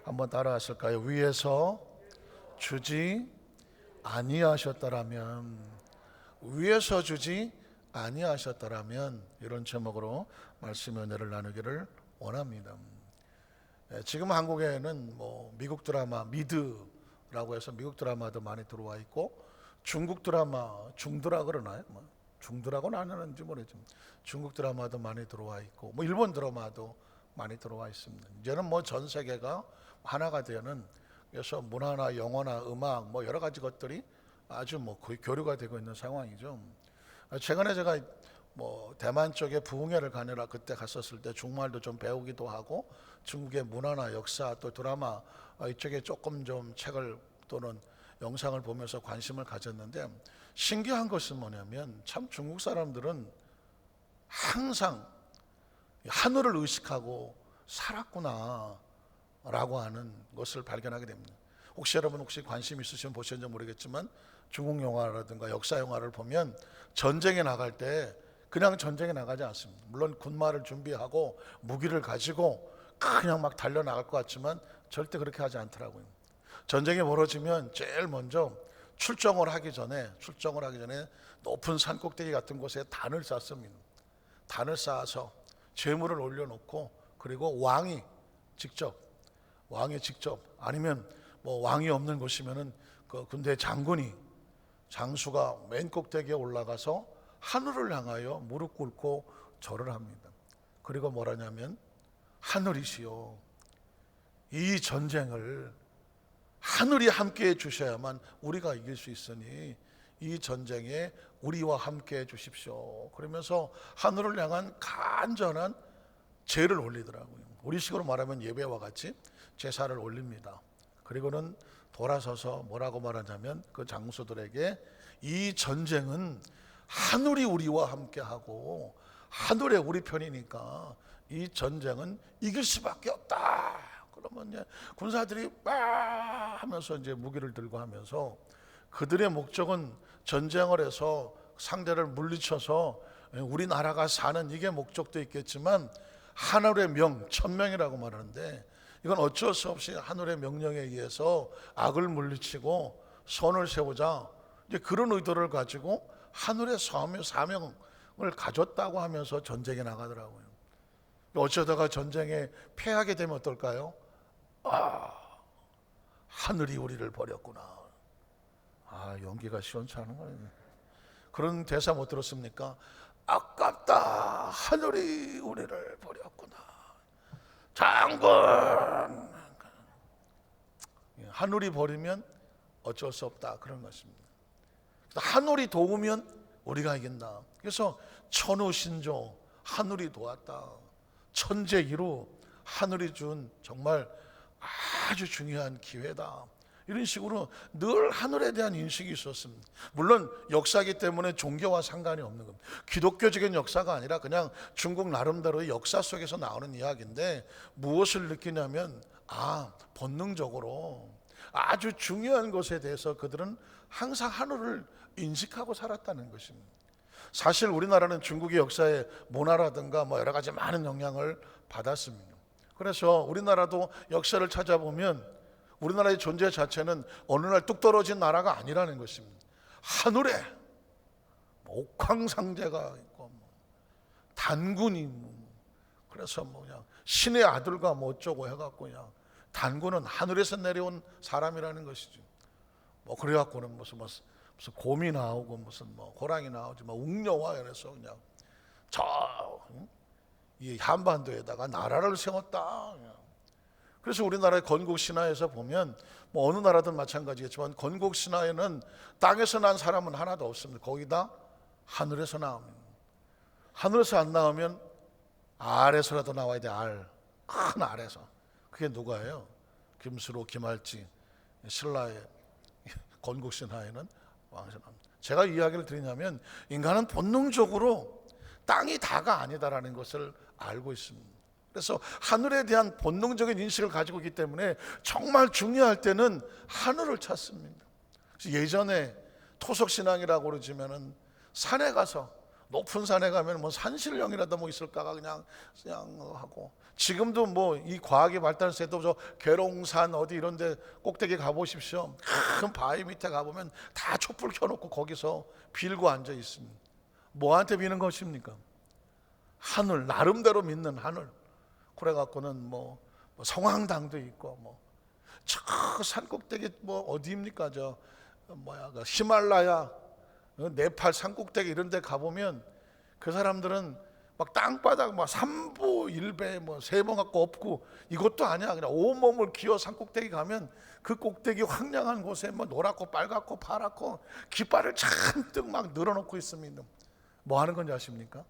한번 따라하실까요? 위에서 주지 아니하셨더라면, 위에서 주지 아니하셨더라면, 이런 제목으로 말씀의 은혜를 나누기를 원합니다. 지금 한국에는 미국 드라마 미드라고 해서 미국 드라마도 많이 들어와 있고, 중국 드라마 중드라 그러나요? 중드라고는 안 하는지 모르겠지만 중국 드라마도 많이 들어와 있고, 일본 드라마도 많이 들어와 있습니다. 이제는 전 세계가 하나가 되는, 그래서 문화나 영어나 음악 여러 가지 것들이 아주 거의 교류가 되고 있는 상황이죠. 최근에 제가 대만 쪽에 부흥회를 가느라 그때 갔었을 때 중국말도 좀 배우기도 하고, 중국의 문화나 역사 또 드라마 이쪽에 조금 좀 책을 또는 영상을 보면서 관심을 가졌는데, 신기한 것은 뭐냐면 참 중국 사람들은 항상 하늘을 의식하고 살았구나 라고 하는 것을 발견하게 됩니다. 여러분 관심 있으시면 보셨는지 모르겠지만, 중국 영화라든가 역사 영화를 보면 전쟁에 나갈 때 그냥 전쟁에 나가지 않습니다. 물론 군마를 준비하고 무기를 가지고 그냥 막 달려나갈 것 같지만 절대 그렇게 하지 않더라고요. 전쟁이 벌어지면 제일 먼저 출정을 하기 전에 높은 산 꼭대기 같은 곳에 단을 쌓습니다. 단을 쌓아서 제물을 올려놓고, 그리고 왕이 직접 아니면 왕이 없는 곳이면은 그 군대 장수가 맨 꼭대기에 올라가서 하늘을 향하여 무릎 꿇고 절을 합니다. 그리고 뭐라냐면, 하늘이시여, 이 전쟁을 하늘이 함께 해 주셔야만 우리가 이길 수 있으니 이 전쟁에 우리와 함께 해 주십시오. 그러면서 하늘을 향한 간절한 제를 올리더라고요. 우리식으로 말하면 예배와 같이 제사를 올립니다. 그리고는 돌아서서 뭐라고 말하냐면, 그 장수들에게 이 전쟁은 하늘이 우리와 함께하고 하늘의 우리 편이니까 이 전쟁은 이길 수밖에 없다. 그러면 군사들이 막 하면서 무기를 들고 하면서, 그들의 목적은 전쟁을 해서 상대를 물리쳐서 우리나라가 사는 이게 목적도 있겠지만, 하늘의 천명이라고 말하는데, 이건 어쩔 수 없이 하늘의 명령에 의해서 악을 물리치고 선을 세우자, 그런 의도를 가지고 하늘의 사명을 가졌다고 하면서 전쟁에 나가더라고요. 어쩌다가 전쟁에 패하게 되면 어떨까요? 하늘이 우리를 버렸구나. 연기가 시원찮은 거예요. 그런 대사 못 들었습니까? 아깝다, 하늘이 우리를 버렸구나. 장군, 하늘이 버리면 어쩔 수 없다, 그런 것입니다. 하늘이 도우면 우리가 이긴다. 그래서 천우신조, 하늘이 도왔다. 천재이루, 하늘이 준 정말 아주 중요한 기회다. 이런 식으로 늘 하늘에 대한 인식이 있었습니다. 물론 역사이기 때문에 종교와 상관이 없는 겁니다. 기독교적인 역사가 아니라 그냥 중국 나름대로의 역사 속에서 나오는 이야기인데, 무엇을 느끼냐면 본능적으로 아주 중요한 것에 대해서 그들은 항상 하늘을 인식하고 살았다는 것입니다. 사실 우리나라는 중국의 역사에 문화라든가 여러 가지 많은 영향을 받았습니다. 그래서 우리나라도 역사를 찾아보면 우리나라의 존재 자체는 어느 날 뚝 떨어진 나라가 아니라는 것입니다. 하늘에 옥황상제가 있고 단군이 그래서 그냥 신의 아들과 어쩌고 해갖고 그냥 단군은 하늘에서 내려온 사람이라는 것이죠. 그래갖고는 무슨 곰이 나오고 무슨 호랑이 나오지 웅녀와 이래서 그냥 이 한반도에다가 나라를 세웠다. 그래서 우리나라의 건국 신화에서 보면 어느 나라든 마찬가지겠지만, 건국 신화에는 땅에서 난 사람은 하나도 없습니다. 거의 다 하늘에서 나옵니다. 하늘에서 안 나오면 알에서라도 나와야 돼. 큰 알에서. 그게 누가예요? 김수로, 김할지, 신라의 건국 신화에는 왕에서 나옵니다. 제가 이 이야기를 드리냐면, 인간은 본능적으로 땅이 다가 아니다라는 것을 알고 있습니다. 그래서 하늘에 대한 본능적인 인식을 가지고 있기 때문에 정말 중요할 때는 하늘을 찾습니다. 그래서 예전에 토속신앙이라고 그러지면은 산에 가서, 높은 산에 가면 산신령이라도 있을까가 그냥 하고, 지금도 뭐 이 과학이 발달했을 때도 저 계룡산 어디 이런 데 꼭대기 가보십시오. 큰 바위 밑에 가보면 다 촛불 켜놓고 거기서 빌고 앉아 있습니다. 뭐한테 비는 것입니까? 하늘, 나름대로 믿는 하늘. 그래갖고는 뭐 성황당도 있고 저 산 꼭대기 어디입니까? 그 히말라야, 네팔 산 꼭대기 이런 데 가보면 그 사람들은 막 땅바닥 삼보 일배 세 번 갖고 없고 이것도 아니야. 그냥 온몸을 기어 산 꼭대기 가면 그 꼭대기 황량한 곳에 노랗고 빨갛고 파랗고 깃발을 잔뜩 막 늘어놓고 있습니다. 뭐 하는 건지 아십니까?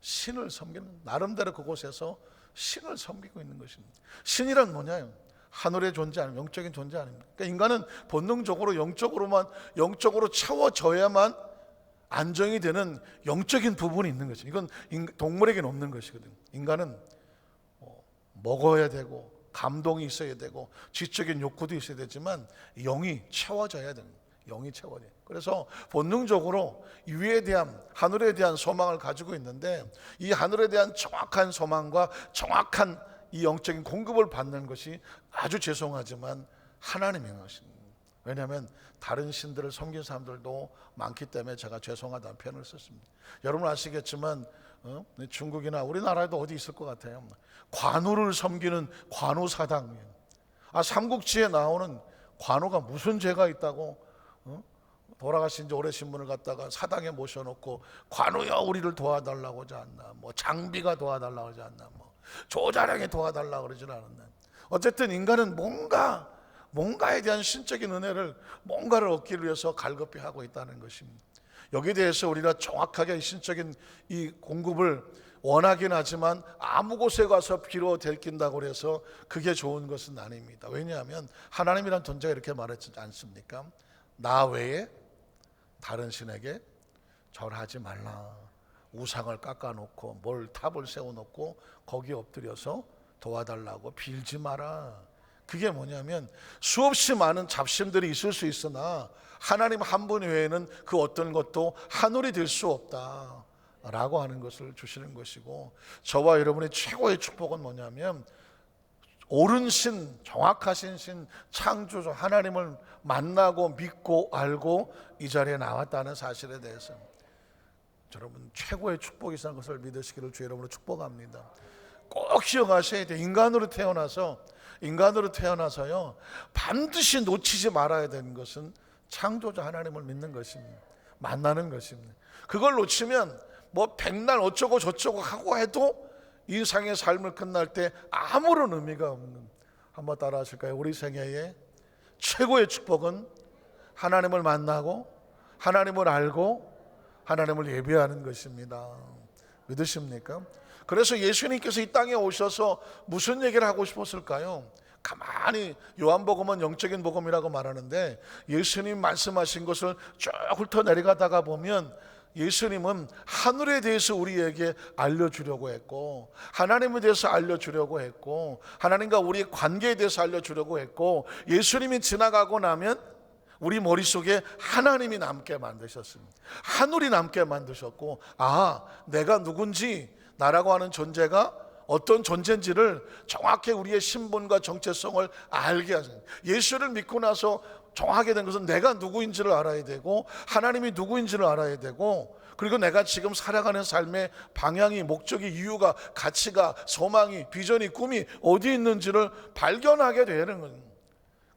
신을 섬기는, 나름대로 그곳에서 신을 섬기고 있는 것입니다. 신이란 뭐냐요? 하늘의 존재 아니면 영적인 존재 아닙니까? 그러니까 인간은 본능적으로 영적으로 채워져야만 안정이 되는 영적인 부분이 있는 거죠. 이건 동물에게는 없는 것이거든요. 인간은 먹어야 되고 감동이 있어야 되고 지적인 욕구도 있어야 되지만 영이 채워져야 됩니다. 영이 채워져요. 그래서 본능적으로 위에 대한, 하늘에 대한 소망을 가지고 있는데 이 하늘에 대한 정확한 소망과 정확한 이 영적인 공급을 받는 것이 아주 죄송하지만 하나님인 것입니다. 왜냐하면 다른 신들을 섬긴 사람들도 많기 때문에 제가 죄송하다는 표현을 썼습니다. 여러분 아시겠지만 중국이나 우리나라에도 어디 있을 것 같아요. 관우를 섬기는 관우사당. 삼국지에 나오는 관우가 무슨 죄가 있다고 돌아가신 지 오래신 분을 갖다가 사당에 모셔놓고 관우여 우리를 도와달라고 하지 않나, 장비가 도와달라고 하지 않나, 조자량이 도와달라고 그러지는 않았나. 어쨌든 인간은 뭔가에 대한 신적인 은혜를 뭔가를 얻기 위해서 갈급히 하고 있다는 것입니다. 여기에 대해서 우리가 정확하게 신적인 이 공급을 원하긴 하지만 아무 곳에 가서 빌어 들킨다고 해서 그게 좋은 것은 아닙니다. 왜냐하면 하나님이란 존재가 이렇게 말했지 않습니까? 나 외에 다른 신에게 절하지 말라. 우상을 깎아놓고 탑을 세워놓고 거기에 엎드려서 도와달라고 빌지 마라. 그게 뭐냐면 수없이 많은 잡신들이 있을 수 있으나 하나님 한 분 외에는 그 어떤 것도 하늘이 될 수 없다 라고 하는 것을 주시는 것이고, 저와 여러분의 최고의 축복은 뭐냐면 옳은 신, 정확하신 신, 창조주 하나님을 만나고 믿고 알고 이 자리에 나왔다는 사실에 대해서 여러분 최고의 축복이 있다는 것을 믿으시기를 주 여러분으로 축복합니다. 꼭 기억하셔야 돼요. 인간으로 태어나서요 반드시 놓치지 말아야 되는 것은 창조주 하나님을 믿는 것입니다. 만나는 것입니다. 그걸 놓치면 백날 어쩌고 저쩌고 하고 해도 인생의 삶을 끝날 때 아무런 의미가 없는, 한번 따라 하실까요? 우리 생애의 최고의 축복은 하나님을 만나고 하나님을 알고 하나님을 예배하는 것입니다. 믿으십니까? 그래서 예수님께서 이 땅에 오셔서 무슨 얘기를 하고 싶었을까요? 가만히 요한복음은 영적인 복음이라고 말하는데 예수님 말씀하신 것을 쭉 훑어 내려가다가 보면 예수님은 하늘에 대해서 우리에게 알려주려고 했고, 하나님에 대해서 알려주려고 했고, 하나님과 우리의 관계에 대해서 알려주려고 했고, 예수님이 지나가고 나면 우리 머릿속에 하나님이 남게 만드셨습니다. 하늘이 남게 만드셨고, 내가 누군지, 나라고 하는 존재가 어떤 존재인지를 정확히 우리의 신분과 정체성을 알게 하십니다. 예수를 믿고 나서 정하게 된 것은 내가 누구인지를 알아야 되고 하나님이 누구인지를 알아야 되고, 그리고 내가 지금 살아가는 삶의 방향이, 목적이, 이유가, 가치가, 소망이, 비전이, 꿈이 어디 있는지를 발견하게 되는 거예요.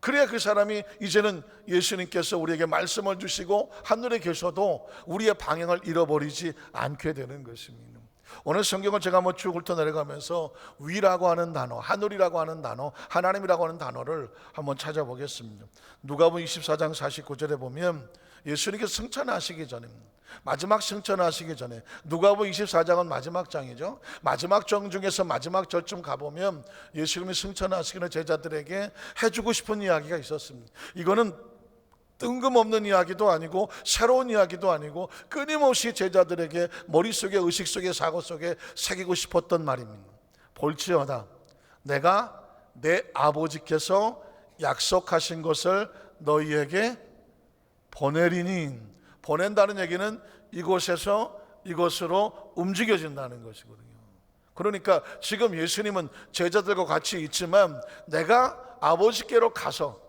그래야 그 사람이 이제는 예수님께서 우리에게 말씀을 주시고 하늘에 계셔도 우리의 방향을 잃어버리지 않게 되는 것입니다. 오늘 성경을 제가 한번 쭉 훑어 내려가면서 위라고 하는 단어, 하늘이라고 하는 단어, 하나님이라고 하는 단어를 한번 찾아보겠습니다. 누가복음 24장 49절에 보면 예수님께서 승천하시기 전에, 마지막 승천하시기 전에, 누가복음 24장은 마지막 장이죠. 마지막 장 중에서 마지막 절쯤 가보면 예수님이 승천하시기 전에 제자들에게 해주고 싶은 이야기가 있었습니다. 이거는 뜬금없는 이야기도 아니고 새로운 이야기도 아니고 끊임없이 제자들에게 머릿속에, 의식 속에, 사고 속에 새기고 싶었던 말입니다. 볼지어다 내가 내 아버지께서 약속하신 것을 너희에게 보내리니, 보낸다는 얘기는 이곳에서 이곳으로 움직여진다는 것이거든요. 그러니까 지금 예수님은 제자들과 같이 있지만 내가 아버지께로 가서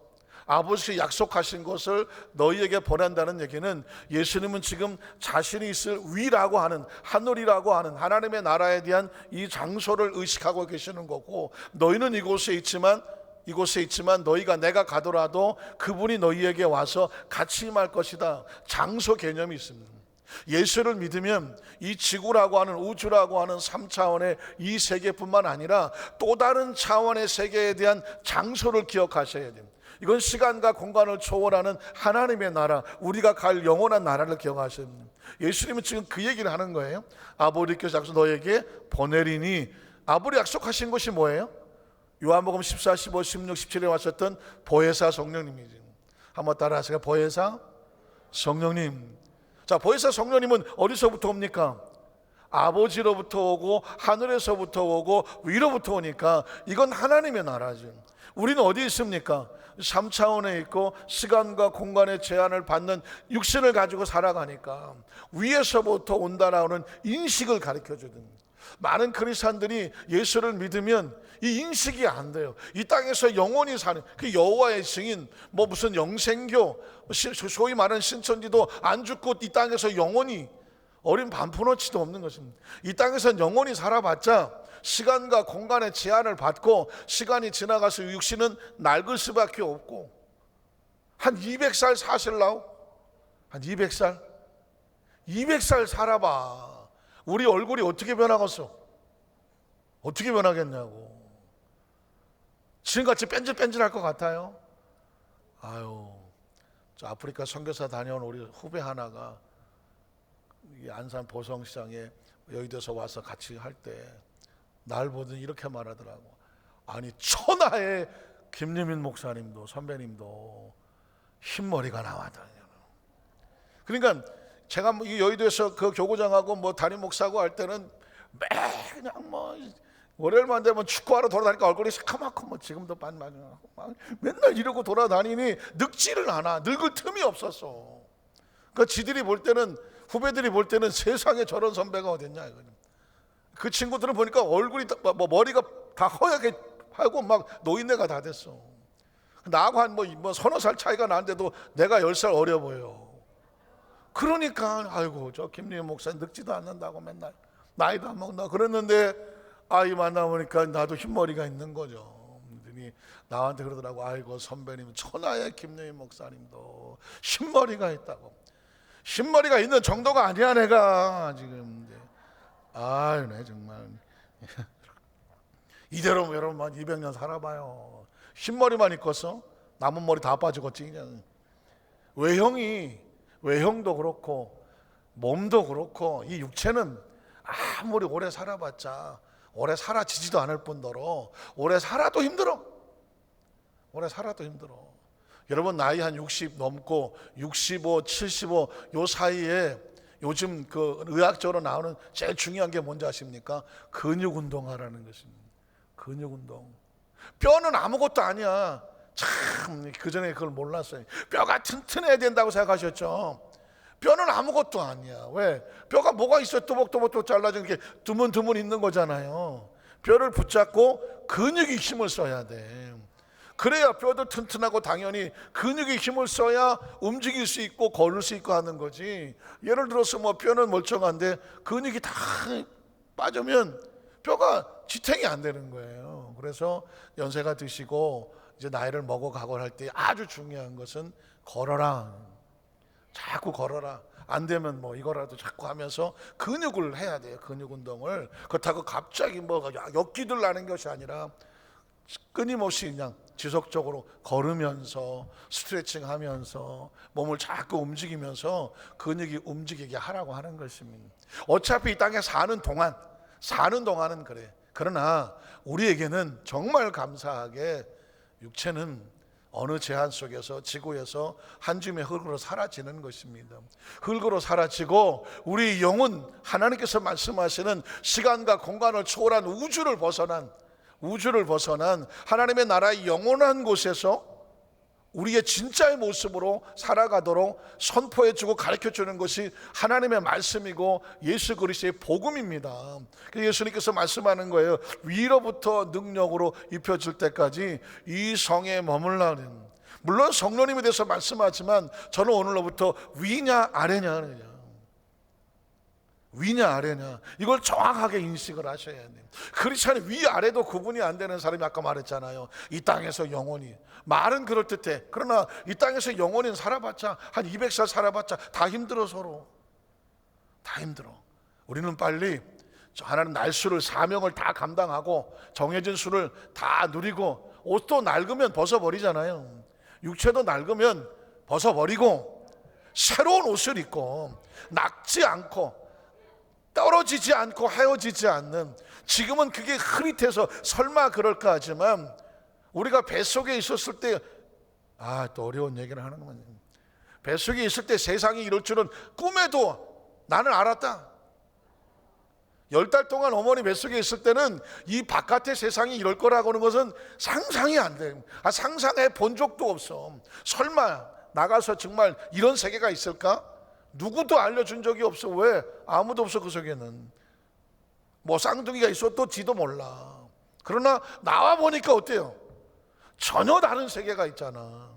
아버지께 약속하신 것을 너희에게 보낸다는 얘기는 예수님은 지금 자신이 있을 위라고 하는, 하늘이라고 하는 하나님의 나라에 대한 이 장소를 의식하고 계시는 거고, 너희는 이곳에 있지만 너희가 내가 가더라도 그분이 너희에게 와서 같이 임할 것이다. 장소 개념이 있습니다. 예수를 믿으면 이 지구라고 하는, 우주라고 하는 3차원의 이 세계뿐만 아니라 또 다른 차원의 세계에 대한 장소를 기억하셔야 됩니다. 이건 시간과 공간을 초월하는 하나님의 나라, 우리가 갈 영원한 나라를 기억하셔야 됩니다. 예수님은 지금 그 얘기를 하는 거예요. 아버지께서 약속 너에게 보내리니, 아버지 약속하신 것이 뭐예요? 요한복음 14, 15, 16, 17에 왔었던 보혜사 성령님이지. 한번 따라 하세요. 보혜사 성령님. 자, 보혜사 성령님은 어디서부터 옵니까? 아버지로부터 오고 하늘에서부터 오고 위로부터 오니까 이건 하나님의 나라죠. 우리는 어디 있습니까? 3차원에 있고 시간과 공간의 제한을 받는 육신을 가지고 살아가니까 위에서부터 온다라는 인식을 가르쳐주든, 많은 크리스찬들이 예수를 믿으면 이 인식이 안 돼요. 이 땅에서 영원히 사는 그 여호와의 증인, 뭐 무슨 영생교, 소위 말하는 신천지도 안 죽고 이 땅에서 영원히, 어린 반푼어치도 없는 것입니다. 이 땅에서 영원히 살아봤자 시간과 공간의 제한을 받고 시간이 지나가서 육신은 낡을 수밖에 없고, 한 200살 사실라고? 한 200살 살아봐. 우리 얼굴이 어떻게 변하겠어? 어떻게 변하겠냐고. 지금같이 뺀질뺀질할 것 같아요? 아유, 저 아프리카 선교사 다녀온 우리 후배 하나가 이 안산 보성시장에 여의도에서 와서 같이 할 때 날 보더니 이렇게 말하더라고. 아니, 천하의 김유민 목사님도, 선배님도 흰머리가 나왔다. 그러니까 제가 이 여의도에서 그 교구장하고 뭐 담임 목사고 할 때는 매 그냥 뭐 월요일만 되면 축구하러 돌아다니까 얼굴이 새카맣고, 뭐 지금도 반만 맨날 이러고 돌아다니니 늙지를 않아. 늙을 틈이 없었어. 그러니까 지들이 볼 때는, 후배들이 볼 때는 세상에 저런 선배가 어딨냐 이거는. 그 친구들은 보니까 얼굴이 뭐 머리가 다 허옇게 하고 막 노인네가 다 됐어. 나하고 한 뭐 서너 살 차이가 나는데도 내가 10살 어려 보여. 그러니까 아이고, 저 김유민 목사 늙지도 않는다고 맨날 나이도 안 먹는다 그랬는데, 아이 만나보니까 나도 흰머리가 있는 거죠. 그러더니 나한테 그러더라고. 아이고, 선배님, 천하의 김유민 목사님도 흰머리가 있다고. 흰머리가 있는 정도가 아니야 내가 지금. 아유, 네 정말 이대로 여러분만 200년 살아봐요. 흰머리만 있겠어? 남은 머리 다 빠지겠지 그냥. 외형도 그렇고 몸도 그렇고 이 육체는 아무리 오래 살아봤자 오래 살아지지도 않을 뿐더러 오래 살아도 힘들어. 여러분 나이 한 60 넘고 65, 75 요 사이에 요즘 그 의학적으로 나오는 제일 중요한 게 뭔지 아십니까? 근육 운동하라는 것입니다. 근육 운동. 뼈는 아무것도 아니야. 참 그전에 그걸 몰랐어요. 뼈가 튼튼해야 된다고 생각하셨죠? 뼈는 아무것도 아니야. 왜? 뼈가 뭐가 있어요? 또박또박 잘라진 게 드문드문 있는 거잖아요. 뼈를 붙잡고 근육이 힘을 써야 돼. 그래야 뼈도 튼튼하고 당연히 근육이 힘을 써야 움직일 수 있고 걸을 수 있고 하는 거지. 예를 들어서 뭐 뼈는 멀쩡한데 근육이 다 빠지면 뼈가 지탱이 안 되는 거예요. 그래서 연세가 드시고 이제 나이를 먹어가고 할 때 아주 중요한 것은 걸어라. 자꾸 걸어라. 안 되면 뭐 이거라도 자꾸 하면서 근육을 해야 돼요. 근육 운동을. 그렇다고 갑자기 뭐 역기들 나는 것이 아니라 끊임없이 그냥 지속적으로 걸으면서 스트레칭 하면서 몸을 자꾸 움직이면서 근육이 움직이게 하라고 하는 것입니다. 어차피 이 땅에 사는 동안은 그래. 그러나 우리에게는 정말 감사하게 육체는 어느 제한 속에서 지구에서 한 줌의 흙으로 사라지는 것입니다. 흙으로 사라지고 우리 영은 하나님께서 말씀하시는 시간과 공간을 초월한 우주를 벗어난 하나님의 나라의 영원한 곳에서 우리의 진짜의 모습으로 살아가도록 선포해주고 가르쳐주는 것이 하나님의 말씀이고 예수 그리스도의 복음입니다. 예수님께서 말씀하는 거예요. 위로부터 능력으로 입혀질 때까지 이 성에 머물라는, 물론 성령님에 대해서 말씀하지만 저는 오늘로부터 위냐 아래냐, 위냐 아래냐, 이걸 정확하게 인식을 하셔야 돼요. 크리스찬이 위아래도 구분이 안 되는 사람이 아까 말했잖아요. 이 땅에서 영원히, 말은 그럴듯해. 그러나 이 땅에서 영원히 살아봤자, 한 200살 살아봤자 다 힘들어. 서로 다 힘들어. 우리는 빨리 하나님 날수를, 사명을 다 감당하고 정해진 수를 다 누리고, 옷도 낡으면 벗어버리잖아요. 육체도 낡으면 벗어버리고 새로운 옷을 입고, 낡지 않고 떨어지지 않고 헤어지지 않는, 지금은 그게 흐릿해서 설마 그럴까 하지만 우리가 뱃속에 있었을 때, 또 어려운 얘기를 하는구나. 뱃속에 있을 때 세상이 이럴 줄은 꿈에도 나는 알았다. 10달 동안 어머니 뱃속에 있을 때는 이 바깥의 세상이 이럴 거라고 하는 것은 상상이 안 돼. 상상해 본 적도 없어. 설마 나가서 정말 이런 세계가 있을까? 누구도 알려준 적이 없어. 왜? 아무도 없어. 그 속에는 뭐 쌍둥이가 있어도 지도 몰라. 그러나 나와 보니까 어때요? 전혀 다른 세계가 있잖아.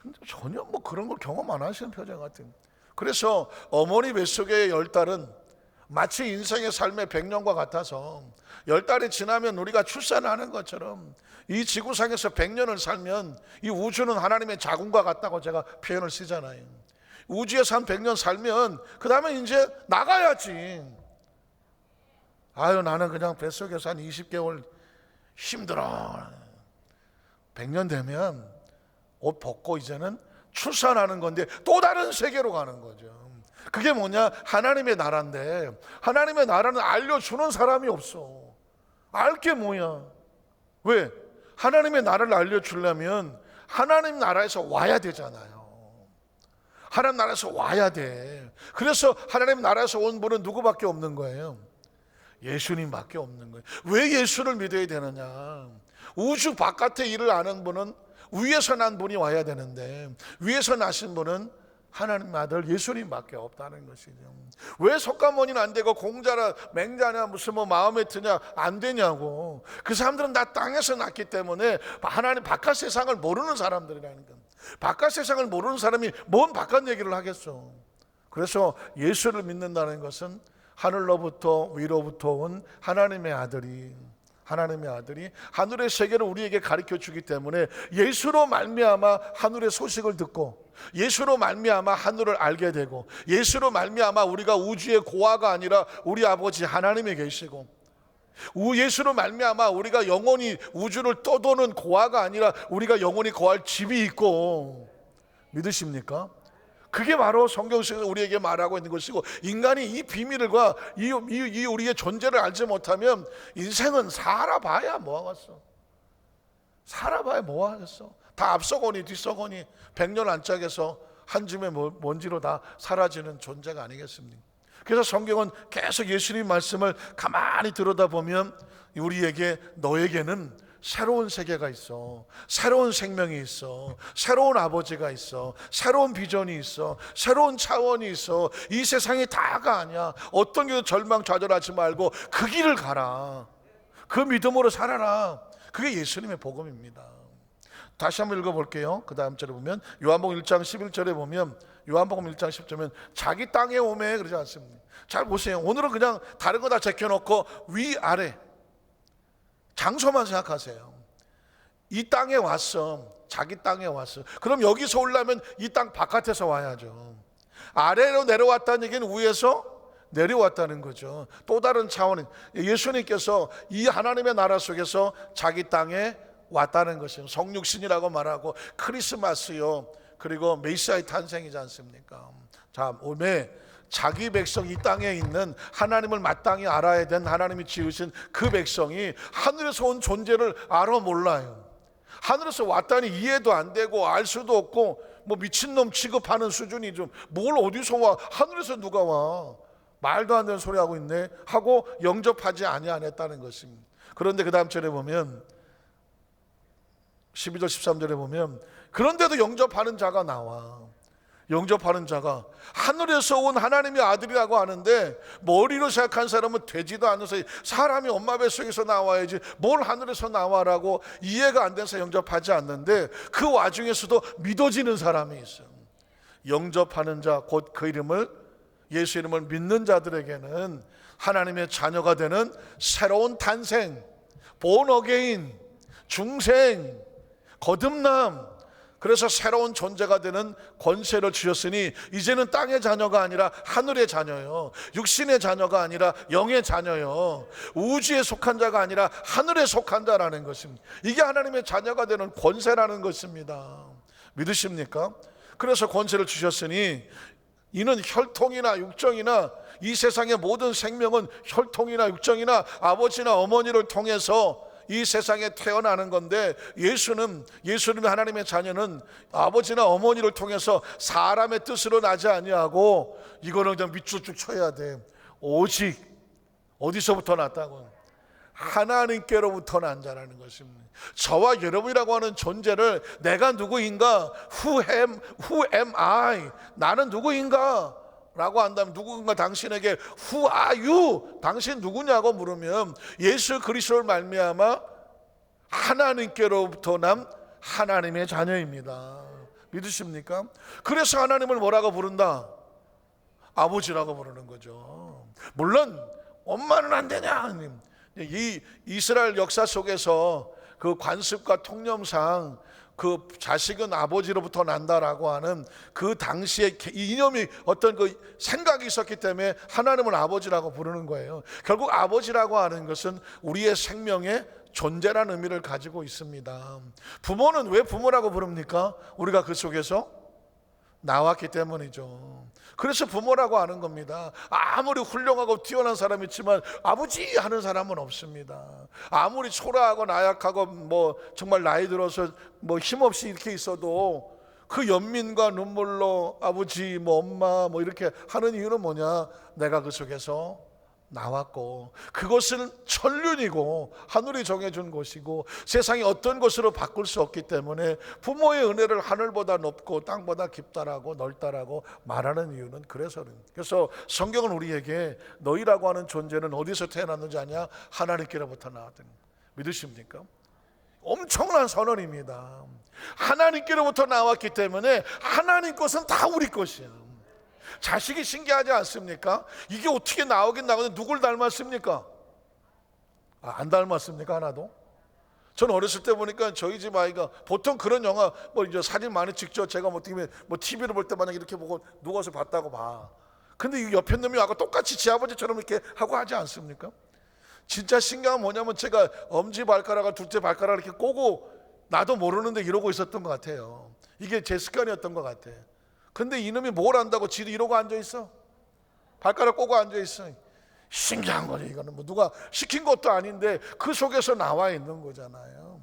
근데 전혀 뭐 그런 걸 경험 안 하시는 표정 같은. 그래서 어머니 뱃속의 10달은 마치 인생의 삶의 100년과 같아서, 10달이 지나면 우리가 출산하는 것처럼 이 지구상에서 100년을 살면 이 우주는 하나님의 자궁과 같다고 제가 표현을 쓰잖아요. 우주에서 한 100년 살면 그 다음에 이제 나가야지. 나는 그냥 뱃속에서 한 20개월 힘들어. 100년 되면 옷 벗고 이제는 출산하는 건데 또 다른 세계로 가는 거죠. 그게 뭐냐? 하나님의 나라인데, 하나님의 나라는 알려주는 사람이 없어. 알 게 뭐야? 왜? 하나님의 나라를 알려주려면 하나님 나라에서 와야 되잖아요. 하나님 나라에서 와야 돼. 그래서 하나님 나라에서 온 분은 누구밖에 없는 거예요? 예수님밖에 없는 거예요. 왜 예수를 믿어야 되느냐? 우주 바깥의 일을 아는 분은, 위에서 난 분이 와야 되는데 위에서 나신 분은 하나님 아들 예수님밖에 없다는 것이죠. 왜 석가모니는 안 되고 공자나 맹자냐 무슨 뭐 마음에 드냐 안 되냐고. 그 사람들은 다 땅에서 났기 때문에 하나님 바깥 세상을 모르는 사람들이라는 건. 바깥 세상을 모르는 사람이 뭔 바깥 얘기를 하겠어. 그래서 예수를 믿는다는 것은 하늘로부터 위로부터 온 하나님의 아들이 하늘의 세계를 우리에게 가르쳐 주기 때문에 예수로 말미암아 하늘의 소식을 듣고, 예수로 말미암아 하늘을 알게 되고, 예수로 말미암아 우리가 우주의 고아가 아니라 우리 아버지 하나님이 계시고, 예수로 말미암아 우리가 영원히 우주를 떠도는 고아가 아니라 우리가 영원히 거할 집이 있고. 믿으십니까? 그게 바로 성경에서 우리에게 말하고 있는 것이고, 인간이 이 비밀과 이 우리의 존재를 알지 못하면 인생은 살아봐야 뭐하겠어. 살아봐야 뭐하겠어. 다 앞서거니 뒤서거니 100년 안짝에서 한 줌의 먼지로 다 사라지는 존재가 아니겠습니까? 그래서 성경은 계속 예수님 말씀을 가만히 들여다보면 우리에게, 너에게는 새로운 세계가 있어, 새로운 생명이 있어, 새로운 아버지가 있어, 새로운 비전이 있어, 새로운 차원이 있어. 이 세상이 다가 아니야. 어떤 게 절망 좌절하지 말고 그 길을 가라. 그 믿음으로 살아라. 그게 예수님의 복음입니다. 다시 한번 읽어볼게요. 그 다음 절에 보면, 요한복음 1장 11절에 보면, 요한복음 1장 10절에 자기 땅에 오매 그러지 않습니다. 잘 보세요. 오늘은 그냥 다른 거 다 제껴놓고 위아래 장소만 생각하세요. 이 땅에 왔어. 자기 땅에 왔어. 그럼 여기서 오려면 이 땅 바깥에서 와야죠. 아래로 내려왔다는 얘기는 위에서 내려왔다는 거죠. 또 다른 차원인, 예수님께서 이 하나님의 나라 속에서 자기 땅에 왔다는 것이에요. 성육신이라고 말하고 크리스마스요, 그리고 메시아의 탄생이지 않습니까? 자, 오늘 자기 백성, 이 땅에 있는 하나님을 마땅히 알아야 된 하나님이 지으신 그 백성이 하늘에서 온 존재를 알아 몰라요. 하늘에서 왔다니 이해도 안 되고 알 수도 없고, 뭐 미친놈 취급하는 수준이 좀, 뭘 어디서 와, 하늘에서 누가 와, 말도 안 되는 소리 하고 있네 하고 영접하지 아니하였다는 것입니다. 그런데 그 다음 절에 보면 12절 13절에 보면 그런데도 영접하는 자가 나와. 영접하는 자가 하늘에서 온 하나님의 아들이라고 하는데 머리로 생각한 사람은 되지도 않아서 사람이 엄마 뱃속에서 나와야지 뭘 하늘에서 나와라고 이해가 안 돼서 영접하지 않는데 그 와중에서도 믿어지는 사람이 있어요. 영접하는 자, 곧 그 이름을, 예수 이름을 믿는 자들에게는 하나님의 자녀가 되는 새로운 탄생, born again, 중생, 거듭남, 그래서 새로운 존재가 되는 권세를 주셨으니 이제는 땅의 자녀가 아니라 하늘의 자녀요, 육신의 자녀가 아니라 영의 자녀요, 우주에 속한 자가 아니라 하늘에 속한 자라는 것입니다. 이게 하나님의 자녀가 되는 권세라는 것입니다. 믿으십니까? 그래서 권세를 주셨으니 이는 혈통이나 육정이나 이 세상의 모든 생명은 혈통이나 육정이나 아버지나 어머니를 통해서 이 세상에 태어나는 건데, 예수님의 하나님의 자녀는 아버지나 어머니를 통해서 사람의 뜻으로 나지 아니하고, 이거는 그냥 밑줄 쭉 쳐야 돼. 오직 어디서부터 났다고? 하나님께로부터 난 자라는 것입니다. 저와 여러분이라고 하는 존재를 내가 누구인가, who am I, 나는 누구인가 라고 한다면, 누군가 당신에게 Who are you? 당신 누구냐고 물으면 예수 그리스도를 말미암아 하나님께로부터 난 하나님의 자녀입니다. 믿으십니까? 그래서 하나님을 뭐라고 부른다? 아버지라고 부르는 거죠. 물론 엄마는 안 되냐? 이 이스라엘 역사 속에서 그 관습과 통념상 그 자식은 아버지로부터 난다라고 하는 그 당시의 이념이, 어떤 그 생각이 있었기 때문에 하나님을 아버지라고 부르는 거예요. 결국 아버지라고 하는 것은 우리의 생명의 존재라는 의미를 가지고 있습니다. 부모는 왜 부모라고 부릅니까? 우리가 그 속에서 나왔기 때문이죠. 그래서 부모라고 하는 겁니다. 아무리 훌륭하고 뛰어난 사람이 있지만 아버지 하는 사람은 없습니다. 아무리 초라하고 나약하고 뭐 정말 나이 들어서 뭐 힘없이 이렇게 있어도 그 연민과 눈물로 아버지 뭐 엄마 뭐 이렇게 하는 이유는 뭐냐? 내가 그 속에서 나왔고, 그것은 천륜이고 하늘이 정해준 것이고 세상이 어떤 것으로 바꿀 수 없기 때문에 부모의 은혜를 하늘보다 높고 땅보다 깊다라고 넓다라고 말하는 이유는 그래서 성경은 우리에게 너희라고 하는 존재는 어디서 태어났는지 아냐? 하나님께로부터 나왔다. 믿으십니까? 엄청난 선언입니다. 하나님께로부터 나왔기 때문에 하나님 것은 다 우리 것이야. 자식이 신기하지 않습니까? 이게 어떻게 나오긴 나오는데 누굴 닮았습니까? 안 닮았습니까? 하나도? 전 어렸을 때 보니까 저희 집 아이가 보통 그런 영화 뭐 이제 사진 많이 찍죠. 제가 뭐 TV를 볼 때 만약 이렇게 보고 누워서 봤다고 봐. 근데 이 옆에 놈이 아까 똑같이 지 아버지처럼 이렇게 하고 하지 않습니까? 진짜 신기한 건 뭐냐면 제가 엄지 발가락을 둘째 발가락을 이렇게 꼬고 나도 모르는데 이러고 있었던 것 같아요. 이게 제 습관이었던 것 같아요. 근데 이놈이 뭘 안다고 지도 이러고 앉아있어? 발가락 꼬고 앉아있어. 신기한 거죠. 이거는 뭐 누가 시킨 것도 아닌데 그 속에서 나와 있는 거잖아요.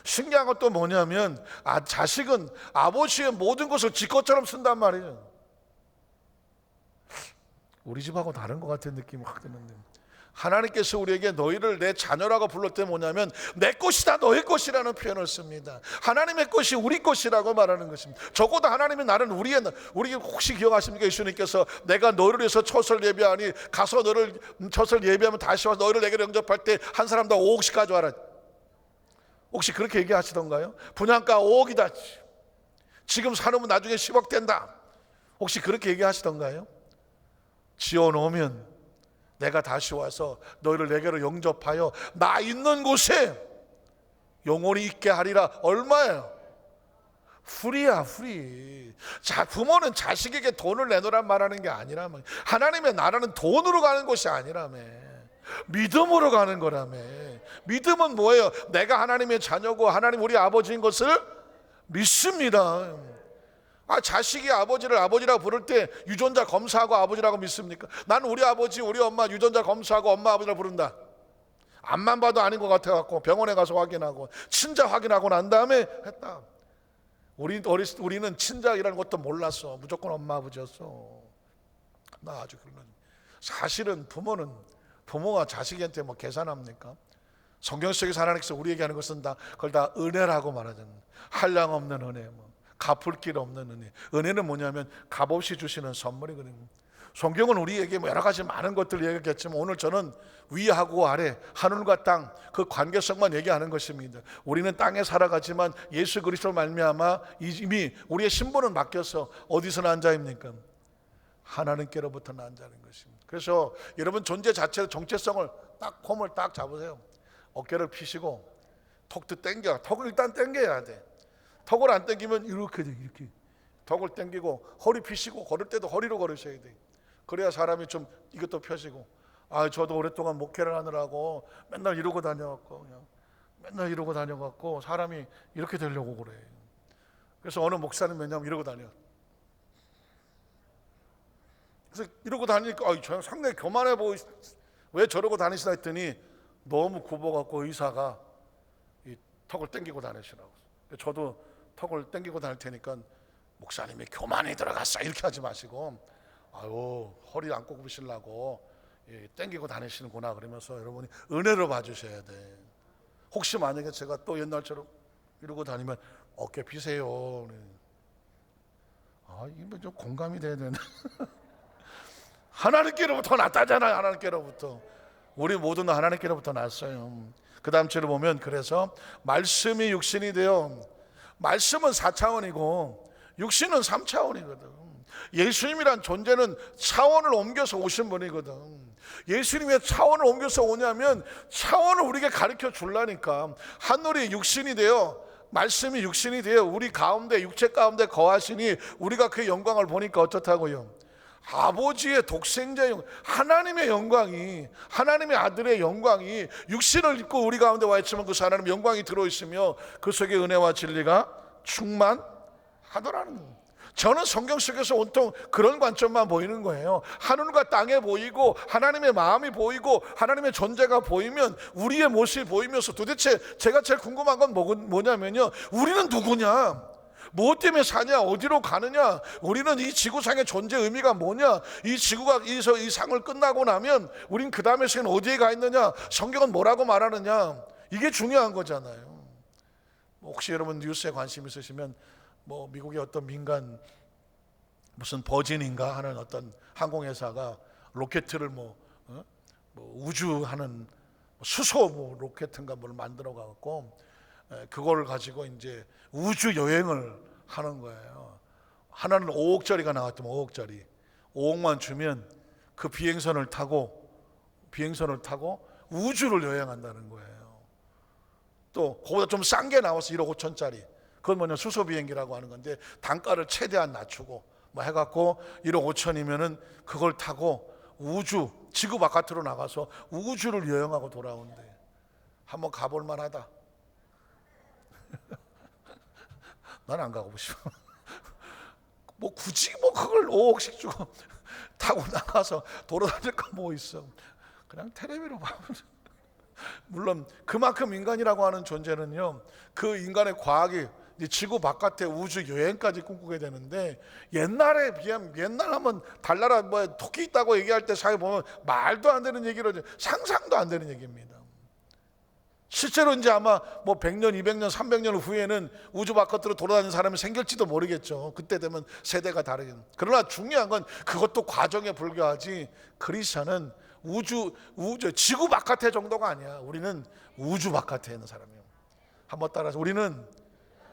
신기한 것도 뭐냐면 자식은 아버지의 모든 것을 지 것처럼 쓴단 말이에요. 우리 집하고 다른 것 같은 느낌이 확 드는데, 하나님께서 우리에게 너희를 내 자녀라고 불렀을 때 뭐냐면 내 것이다 너희 것이라는 표현을 씁니다. 하나님의 것이 우리 것이라고 말하는 것입니다. 적어도 하나님이 나는 우리 혹시 기억하십니까? 예수님께서 내가 너를 위해서 처소를 예비하니 가서 너를 처소를 예비하면 다시 와서 너희를 내게 영접할 때 한 사람당 5억씩 가져와라. 혹시 그렇게 얘기하시던가요? 분양가 5억이다. 지금 사놓으면 나중에 10억 된다. 혹시 그렇게 얘기하시던가요? 지어놓으면 내가 다시 와서 너희를 내게로 영접하여 나 있는 곳에 영원히 있게 하리라. 얼마예요? 프리야, 프리. 자, 부모는 자식에게 돈을 내놓으란 말하는 게 아니라며. 하나님의 나라는 돈으로 가는 것이 아니라며. 믿음으로 가는 거라며. 믿음은 뭐예요? 내가 하나님의 자녀고 하나님 우리 아버지인 것을 믿습니다. 자식이 아버지를 아버지라고 부를 때 유전자 검사하고 아버지라고 믿습니까? 나는 우리 아버지 우리 엄마 유전자 검사하고 엄마 아버지라고 부른다. 앞만 봐도 아닌 것 같아갖고 병원에 가서 확인하고 친자 확인하고 난 다음에 했다. 우리는 친자이라는 것도 몰랐어. 무조건 엄마 아버지였어. 나 아주 그런. 사실은 부모가 자식한테 뭐 계산합니까? 성경 속에서 하나님께서 우리에게 하는 것은 다 그걸 다 은혜라고 말하잖아요. 한량 없는 은혜, 갚을 길 없는 은혜. 은혜는 뭐냐면 값없이 주시는 선물이거든요. 성경은 우리에게 여러 가지 많은 것들을 얘기했지만 오늘 저는 위하고 아래, 하늘과 땅 그 관계성만 얘기하는 것입니다. 우리는 땅에 살아가지만 예수 그리스도 말미암아 이미 우리의 신분은 바뀌어서 어디서 난 자입니까? 하나님께로부터 난 자는 것입니다. 그래서 여러분 존재 자체의 정체성을 딱 폼을 딱 잡으세요. 어깨를 피시고 턱도 당겨. 턱을 일단 당겨야 돼. 턱을 안 당기면 이렇게 턱을 당기고 허리 피시고 걸을 때도 허리로 걸으셔야 돼. 그래야 사람이 좀 이것도 펴지고, 저도 오랫동안 목회를 하느라고 맨날 이러고 다녀갖고 사람이 이렇게 되려고 그래. 그래서 어느 목사는 왜냐면 이러고 다녀. 그래서 이러고 다니니까 저 상당히 교만해 보이. 왜 저러고 다니시나 했더니 너무 굽어갖고 의사가 이 턱을 당기고 다니시라고. 저도 턱을 당기고 다닐 테니까 목사님이 교만이 들어갔어 이렇게 하지 마시고, 허리 안 꺾으시려고 당기고 다니시는구나 그러면서 여러분이 은혜로 봐주셔야 돼. 혹시 만약에 제가 또 옛날처럼 이러고 다니면 어깨 피세요. 이거 좀 공감이 돼야 되나? 하나님께로부터 났다잖아요. 하나님께로부터. 우리 모두는 하나님께로부터 났어요. 그 다음 절을 보면 그래서 말씀이 육신이 되어, 말씀은 4차원이고 육신은 3차원이거든. 예수님이란 존재는 차원을 옮겨서 오신 분이거든. 예수님이 왜 차원을 옮겨서 오냐면 차원을 우리에게 가르쳐 주려니까. 하늘이 육신이 되어, 말씀이 육신이 되어 우리 가운데, 육체 가운데 거하시니 우리가 그 영광을 보니까 어떻다고요? 아버지의 독생자 영광, 하나님의 영광이, 하나님의 아들의 영광이 육신을 입고 우리 가운데 와 있지만 그 하나님의 영광이 들어있으며 그 속에 은혜와 진리가 충만하더라는 거예요. 저는 성경 속에서 온통 그런 관점만 보이는 거예요. 하늘과 땅에 보이고 하나님의 마음이 보이고 하나님의 존재가 보이면, 우리의 모습이 보이면서 도대체 제가 제일 궁금한 건 뭐냐면요, 우리는 누구냐? 뭐 때문에 사냐? 어디로 가느냐? 우리는 이 지구상의 존재 의미가 뭐냐? 이 지구가 이 상을 끝나고 나면 우린 그 다음에 시간 어디에 가 있느냐? 성경은 뭐라고 말하느냐? 이게 중요한 거잖아요. 혹시 여러분 뉴스에 관심 있으시면 미국의 어떤 민간 무슨 버진인가 하는 어떤 항공회사가 로켓을 우주하는 수소 로켓인가 뭘 만들어 갖고 그걸 가지고 이제 우주 여행을 하는 거예요. 하나는 5억짜리가 나왔더만 5억짜리. 5억만 주면 그 비행선을 타고 우주를 여행한다는 거예요. 또 그보다 좀 싼 게 나와서 1억 5천짜리. 그건 뭐냐, 수소 비행기라고 하는 건데 단가를 최대한 낮추고 해갖고 1억 5천이면은 그걸 타고 지구 바깥으로 나가서 우주를 여행하고 돌아온대. 한번 가볼 만하다. 난 안 가고 싶어. 굳이 그걸 5억씩 주고 타고 나가서 돌아다닐 거 뭐 있어. 그냥 텔레비로 보면. 물론 그만큼 인간이라고 하는 존재는요, 그 인간의 과학이 지구 바깥의 우주 여행까지 꿈꾸게 되는데, 옛날에 비하면, 옛날 하면 달나라 토끼 있다고 얘기할 때 사회 보면 말도 안 되는 얘기를, 상상도 안 되는 얘기입니다. 실제로 이제 아마 100년, 200년, 300년 후에는 우주 바깥으로 돌아다니는 사람이 생길지도 모르겠죠. 그때 되면 세대가 다르긴. 그러나 중요한 건 그것도 과정에 불과하지, 크리스천은 지구 바깥의 정도가 아니야. 우리는 우주 바깥에 있는 사람이에요. 한번 따라서 우리는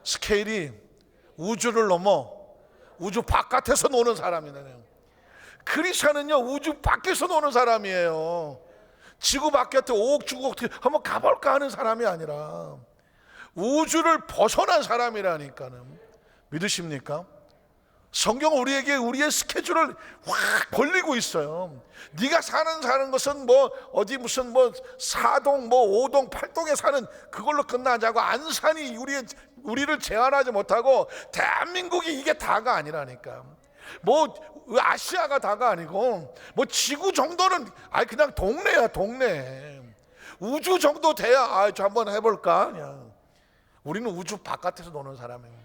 스케일이 우주를 넘어 우주 바깥에서 노는 사람이네요. 크리스천은요, 우주 밖에서 노는 사람이에요. 지구 바깥에 5억 주고 한번 가볼까 하는 사람이 아니라 우주를 벗어난 사람이라니까는. 믿으십니까? 성경은 우리에게 우리의 스케줄을 확 벌리고 있어요. 네가 사는 것은 어디 무슨 4동 5동 8동에 사는 그걸로 끝나자고, 안산이 우리를 제한하지 못하고 대한민국이 이게 다가 아니라니까. 아시아가 다가 아니고 지구 정도는 그냥 동네야, 동네. 우주 정도 돼야 저 한번 해볼까. 그냥 우리는 우주 바깥에서 노는 사람이에요.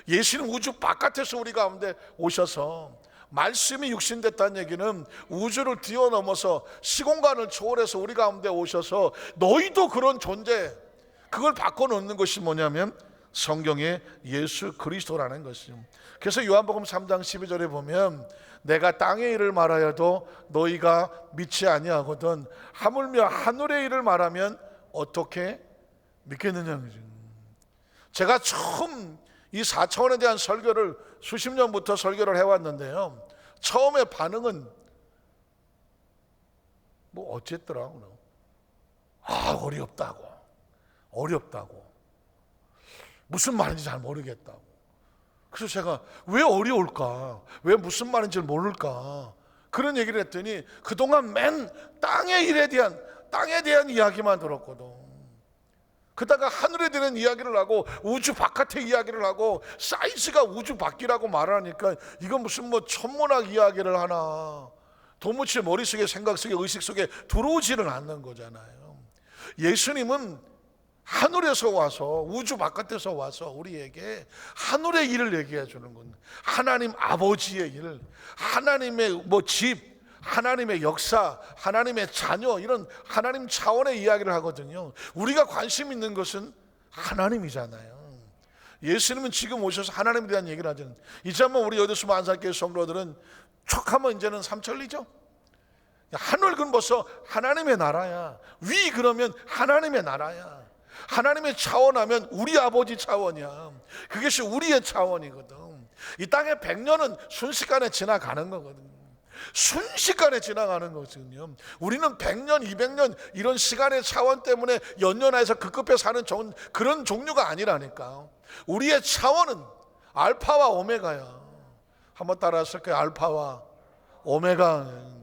예수는 우주 바깥에서 우리 가운데 오셔서 말씀이 육신됐다는 얘기는 우주를 뛰어넘어서 시공간을 초월해서 우리 가운데 오셔서 너희도 그런 존재, 그걸 바꿔놓는 것이 뭐냐면 성경의 예수 그리스도라는 것이죠. 그래서 요한복음 3장 12절에 보면 내가 땅의 일을 말하여도 너희가 믿지 아니하거든 하물며 하늘의 일을 말하면 어떻게 믿겠느냐. 제가 처음 이 4차원에 대한 설교를 수십 년부터 설교를 해왔는데요, 처음에 반응은 뭐 어쨌더라, 어렵다고 무슨 말인지 잘 모르겠다고. 그래서 제가 왜 어려울까, 왜 무슨 말인지 모를까, 그런 얘기를 했더니 그동안 맨 땅에 대한 이야기만 들었거든. 그다가 하늘에 대한 이야기를 하고 우주 바깥의 이야기를 하고 사이즈가 우주 밖이라고 말하니까 이건 무슨 뭐 천문학 이야기를 하나, 도무지 머릿속에, 생각 속에, 의식 속에 들어오지는 않는 거잖아요. 예수님은 하늘에서 와서, 우주 바깥에서 와서 우리에게 하늘의 일을 얘기해 주는 건 하나님 아버지의 일, 하나님의 집, 하나님의 역사, 하나님의 자녀, 이런 하나님 차원의 이야기를 하거든요. 우리가 관심 있는 것은 하나님이잖아요. 예수님은 지금 오셔서 하나님에 대한 얘기를 하잖아요. 이제 한번 우리 여대수 안산교회 성도들은 촉하면 이제는 삼천리죠. 하늘 그건 벌써 하나님의 나라야. 위 그러면 하나님의 나라야. 하나님의 차원하면 우리 아버지 차원이야. 그것이 우리의 차원이거든. 이 땅의 100년은 순식간에 지나가는 거거든. 순식간에 지나가는 거거든요. 우리는 100년, 200년 이런 시간의 차원 때문에 연연해서 급급해 사는 그런 종류가 아니라니까. 우리의 차원은 알파와 오메가야. 한번 따라하실 거예요. 알파와 오메가.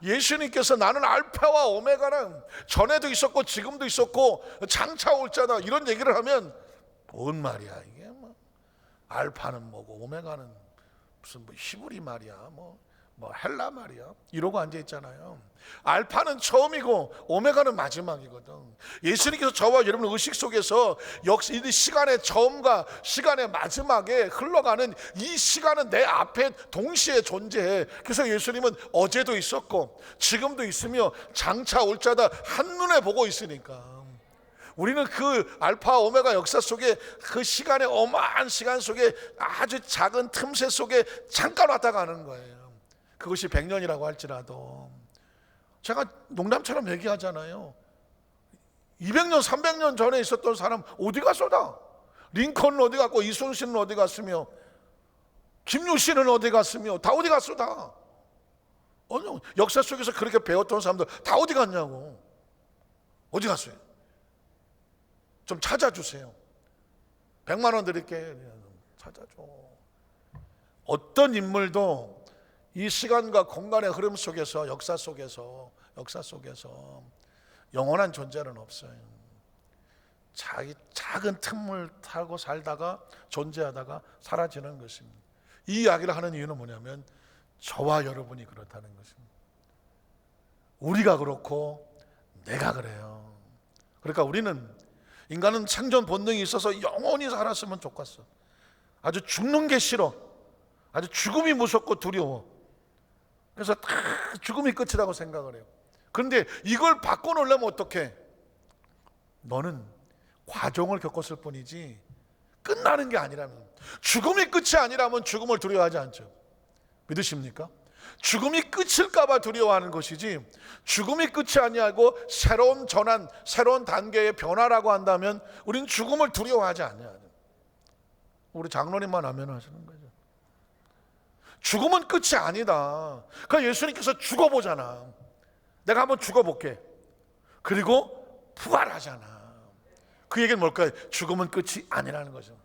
예수님께서 나는 알파와 오메가는 전에도 있었고 지금도 있었고 장차 올 자다, 이런 얘기를 하면 뭔 말이야 이게. 뭐 알파는 뭐고 오메가는 무슨 뭐 히브리 말이야, 뭐 헬라 말이야, 이러고 앉아 있잖아요. 알파는 처음이고 오메가는 마지막이거든. 예수님께서 저와 여러분 의식 속에서 역시 이 시간의 처음과 시간의 마지막에 흘러가는 이 시간은 내 앞에 동시에 존재해. 그래서 예수님은 어제도 있었고 지금도 있으며 장차 올 자다 한눈에 보고 있으니까 우리는 그 알파 오메가 역사 속에, 그 시간의 어마한 시간 속에 아주 작은 틈새 속에 잠깐 왔다 가는 거예요. 그것이 100년이라고 할지라도. 제가 농담처럼 얘기하잖아요. 200년 300년 전에 있었던 사람 어디 갔어다. 링컨은 어디 갔고 이순신은 어디 갔으며 김유신은 어디 갔으며 다 어디 갔어다. 역사 속에서 그렇게 배웠던 사람들 다 어디 갔냐고. 어디 갔어요? 좀 찾아주세요. 100만 원 드릴게. 찾아줘. 어떤 인물도 이 시간과 공간의 흐름 속에서, 역사 속에서 영원한 존재는 없어요. 자기 작은 틈을 타고 살다가 존재하다가 사라지는 것입니다. 이 이야기를 하는 이유는 뭐냐면 저와 여러분이 그렇다는 것입니다. 우리가 그렇고 내가 그래요. 그러니까 우리는, 인간은 생존 본능이 있어서 영원히 살았으면 좋겠어. 아주 죽는 게 싫어. 아주 죽음이 무섭고 두려워. 그래서 다 죽음이 끝이라고 생각을 해요. 그런데 이걸 바꿔놓으려면 어떡해? 너는 과정을 겪었을 뿐이지 끝나는 게 아니라면, 죽음이 끝이 아니라면 죽음을 두려워하지 않죠. 믿으십니까? 죽음이 끝일까봐 두려워하는 것이지, 죽음이 끝이 아니하고 새로운 전환, 새로운 단계의 변화라고 한다면 우리는 죽음을 두려워하지 않아요. 우리 장로님만 아멘 하시는 거죠. 죽음은 끝이 아니다. 그러니까 예수님께서 죽어보잖아. 내가 한번 죽어볼게. 그리고 부활하잖아. 그 얘기는 뭘까요? 죽음은 끝이 아니라는 거죠.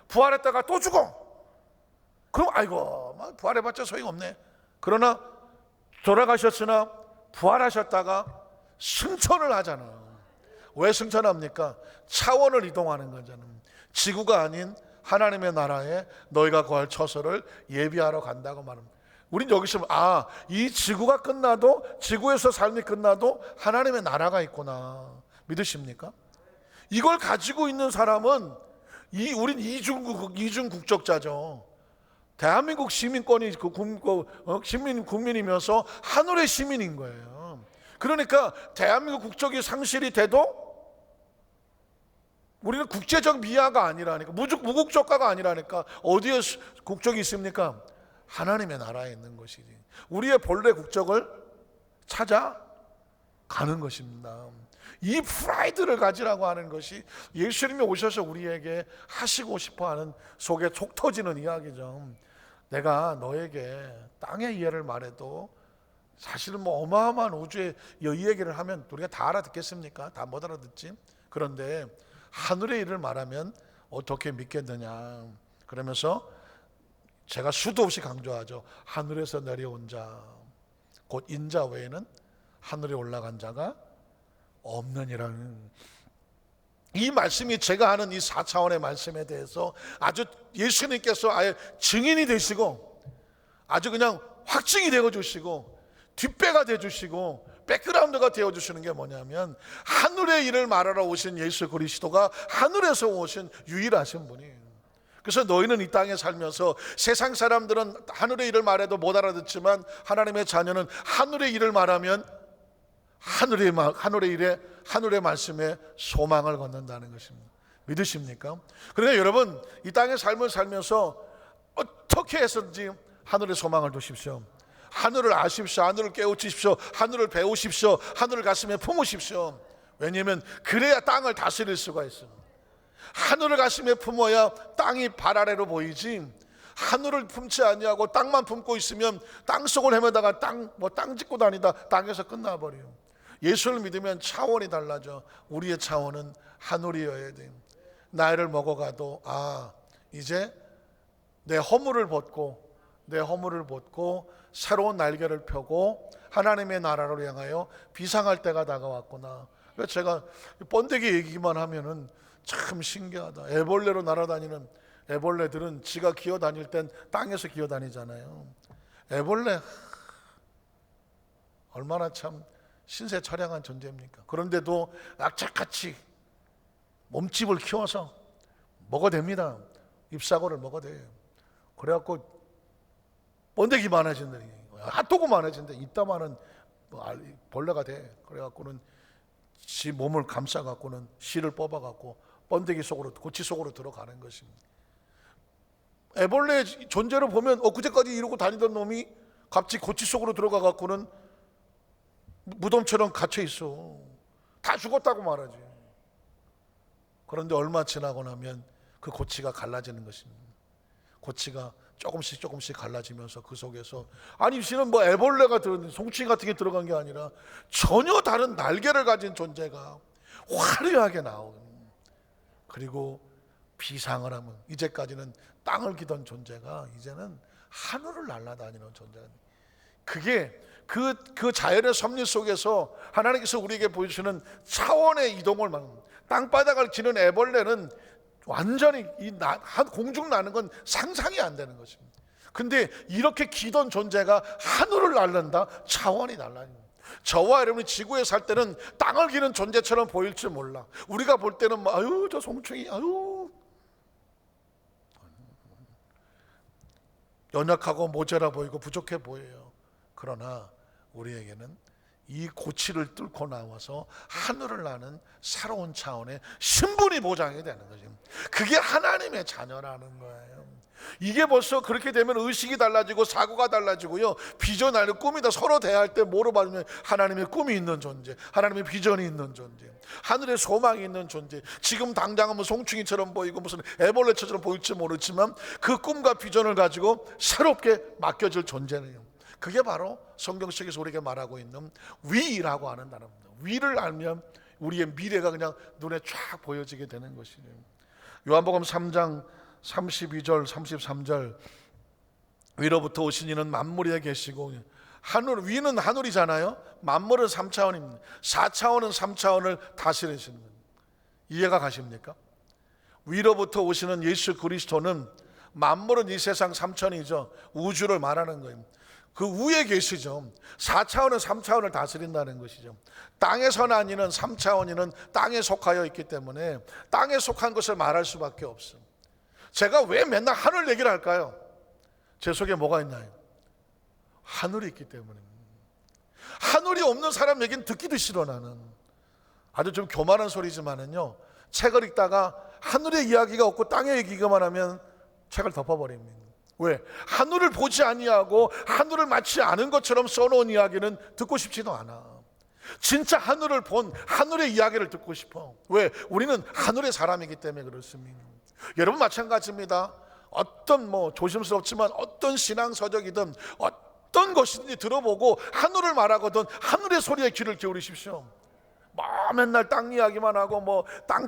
부활했다가 또 죽어. 그럼 아이고 부활해봤자 소용없네. 그러나 돌아가셨으나 부활하셨다가 승천을 하잖아. 왜 승천합니까? 차원을 이동하는 거잖아. 지구가 아닌 하나님의 나라에 너희가 거할 처소를 예비하러 간다고 말합니다. 우린 여기서 이 지구가 끝나도, 지구에서 삶이 끝나도 하나님의 나라가 있구나. 믿으십니까? 이걸 가지고 있는 사람은 우린 이중 국적자죠. 대한민국 시민권이 국민이면서 하늘의 시민인 거예요. 그러니까 대한민국 국적이 상실이 돼도 우리는 국제적 미아가 아니라니까, 무국적가가 아니라니까. 어디에 국적이 있습니까? 하나님의 나라에 있는 것이지. 우리의 본래 국적을 찾아가는 것입니다. 이 프라이드를 가지라고 하는 것이 예수님이 오셔서 우리에게 하시고 싶어하는 속에 속 터지는 이야기죠. 내가 너에게 땅의 이해를 말해도 사실은 뭐 어마어마한 우주의 이 얘기를 하면 우리가 다 알아듣겠습니까? 다 못 알아듣지. 그런데 하늘의 일을 말하면 어떻게 믿겠느냐. 그러면서 제가 수도 없이 강조하죠. 하늘에서 내려온 자, 곧 인자 외에는 하늘에 올라간 자가 없느니라는 이 말씀이, 제가 하는 이 4차원의 말씀에 대해서 아주 예수님께서 아예 증인이 되시고 아주 그냥 확증이 되어 주시고 뒷배가 되어 주시고 백그라운드가 되어 주시는 게 뭐냐면, 하늘의 일을 말하러 오신 예수 그리스도가 하늘에서 오신 유일하신 분이에요. 그래서 너희는 이 땅에 살면서 세상 사람들은 하늘의 일을 말해도 못 알아듣지만 하나님의 자녀는 하늘의 일을 말하면 하늘의 일에, 하늘의 말씀에 소망을 걷는다는 것입니다. 믿으십니까? 그러니까 여러분, 이 땅의 삶을 살면서 어떻게 해서든지 하늘의 소망을 두십시오. 하늘을 아십시오. 하늘을 깨우치십시오. 하늘을 배우십시오. 하늘을 가슴에 품으십시오. 왜냐하면 그래야 땅을 다스릴 수가 있습니다. 하늘을 가슴에 품어야 땅이 발 아래로 보이지, 하늘을 품지 아니하고 땅만 품고 있으면 땅속을 헤매다가 땅 짚고 다니다 땅에서 끝나버려요. 예수를 믿으면 차원이 달라져. 우리의 차원은 하늘이어야 돼요. 나이를 먹어가도 이제 내 허물을 벗고 새로운 날개를 펴고 하나님의 나라를 향하여 비상할 때가 다가왔구나. 그래서 제가 번데기 얘기만 하면은 참 신기하다. 애벌레로 날아다니는 애벌레들은 지가 기어다닐 땐 땅에서 기어다니잖아요. 애벌레 얼마나 참 신세 처량한 존재입니까? 그런데도 악착같이 몸집을 키워서 먹어댑니다. 잎사과를 먹어대요. 그래갖고 번데기 많아진다니, 핫도그 많아진다. 이따만은 벌레가 돼. 그래갖고는 지 몸을 감싸갖고는 실을 뽑아갖고 번데기 속으로, 고치 속으로 들어가는 것입니다. 애벌레 존재로 보면 엊그제까지 이러고 다니던 놈이 갑자기 고치 속으로 들어가갖고는 무덤처럼 갇혀 있어. 다 죽었다고 말하지. 그런데 얼마 지나고 나면 그 고치가 갈라지는 것입니다. 고치가 조금씩 갈라지면서 그 속에서, 아니 씨는 뭐 애벌레가 송충이 같은 게 들어간 게 아니라 전혀 다른 날개를 가진 존재가 화려하게 나오고, 그리고 비상을 하면, 이제까지는 땅을 기던 존재가 이제는 하늘을 날아다니는 존재가, 그게 그 자연의 섭리 속에서 하나님께서 우리에게 보여주시는 차원의 이동을 말합니다. 땅바닥을 기는 애벌레는 완전히 공중 나는 건 상상이 안 되는 것입니다. 근데 이렇게 기던 존재가 하늘을 날른다? 차원이 달라요. 저와 여러분이 지구에 살 때는 땅을 기는 존재처럼 보일지 몰라. 우리가 볼 때는 아유 저 송충이 아유 연약하고 모자라 보이고 부족해 보여요. 그러나 우리에게는 이 고치를 뚫고 나와서 하늘을 나는 새로운 차원의 신분이 보장이 되는 거죠. 그게 하나님의 자녀라는 거예요. 이게 벌써 그렇게 되면 의식이 달라지고 사고가 달라지고요, 비전 알고 꿈이다. 서로 대할 때 뭐로 받으면 하나님의 꿈이 있는 존재, 하나님의 비전이 있는 존재, 하늘의 소망이 있는 존재. 지금 당장은 뭐 송충이처럼 보이고 무슨 애벌레처럼 보일지 모르지만 그 꿈과 비전을 가지고 새롭게 맡겨질 존재예요. 그게 바로 성경책에서 우리에게 말하고 있는 위라고 하는 단어입니다. 위를 알면 우리의 미래가 그냥 눈에 쫙 보여지게 되는 것이죠. 요한복음 3장 32절 33절, 위로부터 오신 이는 만물 위에 계시고, 위는 하늘이잖아요. 만물은 3차원입니다. 4차원은 3차원을 다스리시는 거예요. 이해가 가십니까? 위로부터 오시는 예수 그리스도는, 만물은 이 세상 3차원이죠. 우주를 말하는 거예요. 그 위에 계시죠. 4차원은 3차원을 다스린다는 것이죠. 땅에서 난 이는 3차원이는 땅에 속하여 있기 때문에 땅에 속한 것을 말할 수밖에 없어요. 제가 왜 맨날 하늘 얘기를 할까요? 제 속에 뭐가 있나요? 하늘이 있기 때문입니다. 하늘이 없는 사람 얘기는 듣기도 싫어. 나는 아주 좀 교만한 소리지만은요, 책을 읽다가 하늘의 이야기가 없고 땅의 얘기가만 하면 책을 덮어버립니다. 왜? 하늘을 보지 아니하고 하늘을 마치 아는 것처럼 써놓은 이야기는 듣고 싶지도 않아. 진짜 하늘을 본 하늘의 이야기를 듣고 싶어. 왜? 우리는 하늘의 사람이기 때문에 그렇습니다. 여러분 마찬가지입니다. 어떤 조심스럽지만 어떤 신앙서적이든 어떤 것이든지 들어보고 하늘을 말하거든 하늘의 소리에 귀를 기울이십시오. 맨날 땅 이야기만 하고 땅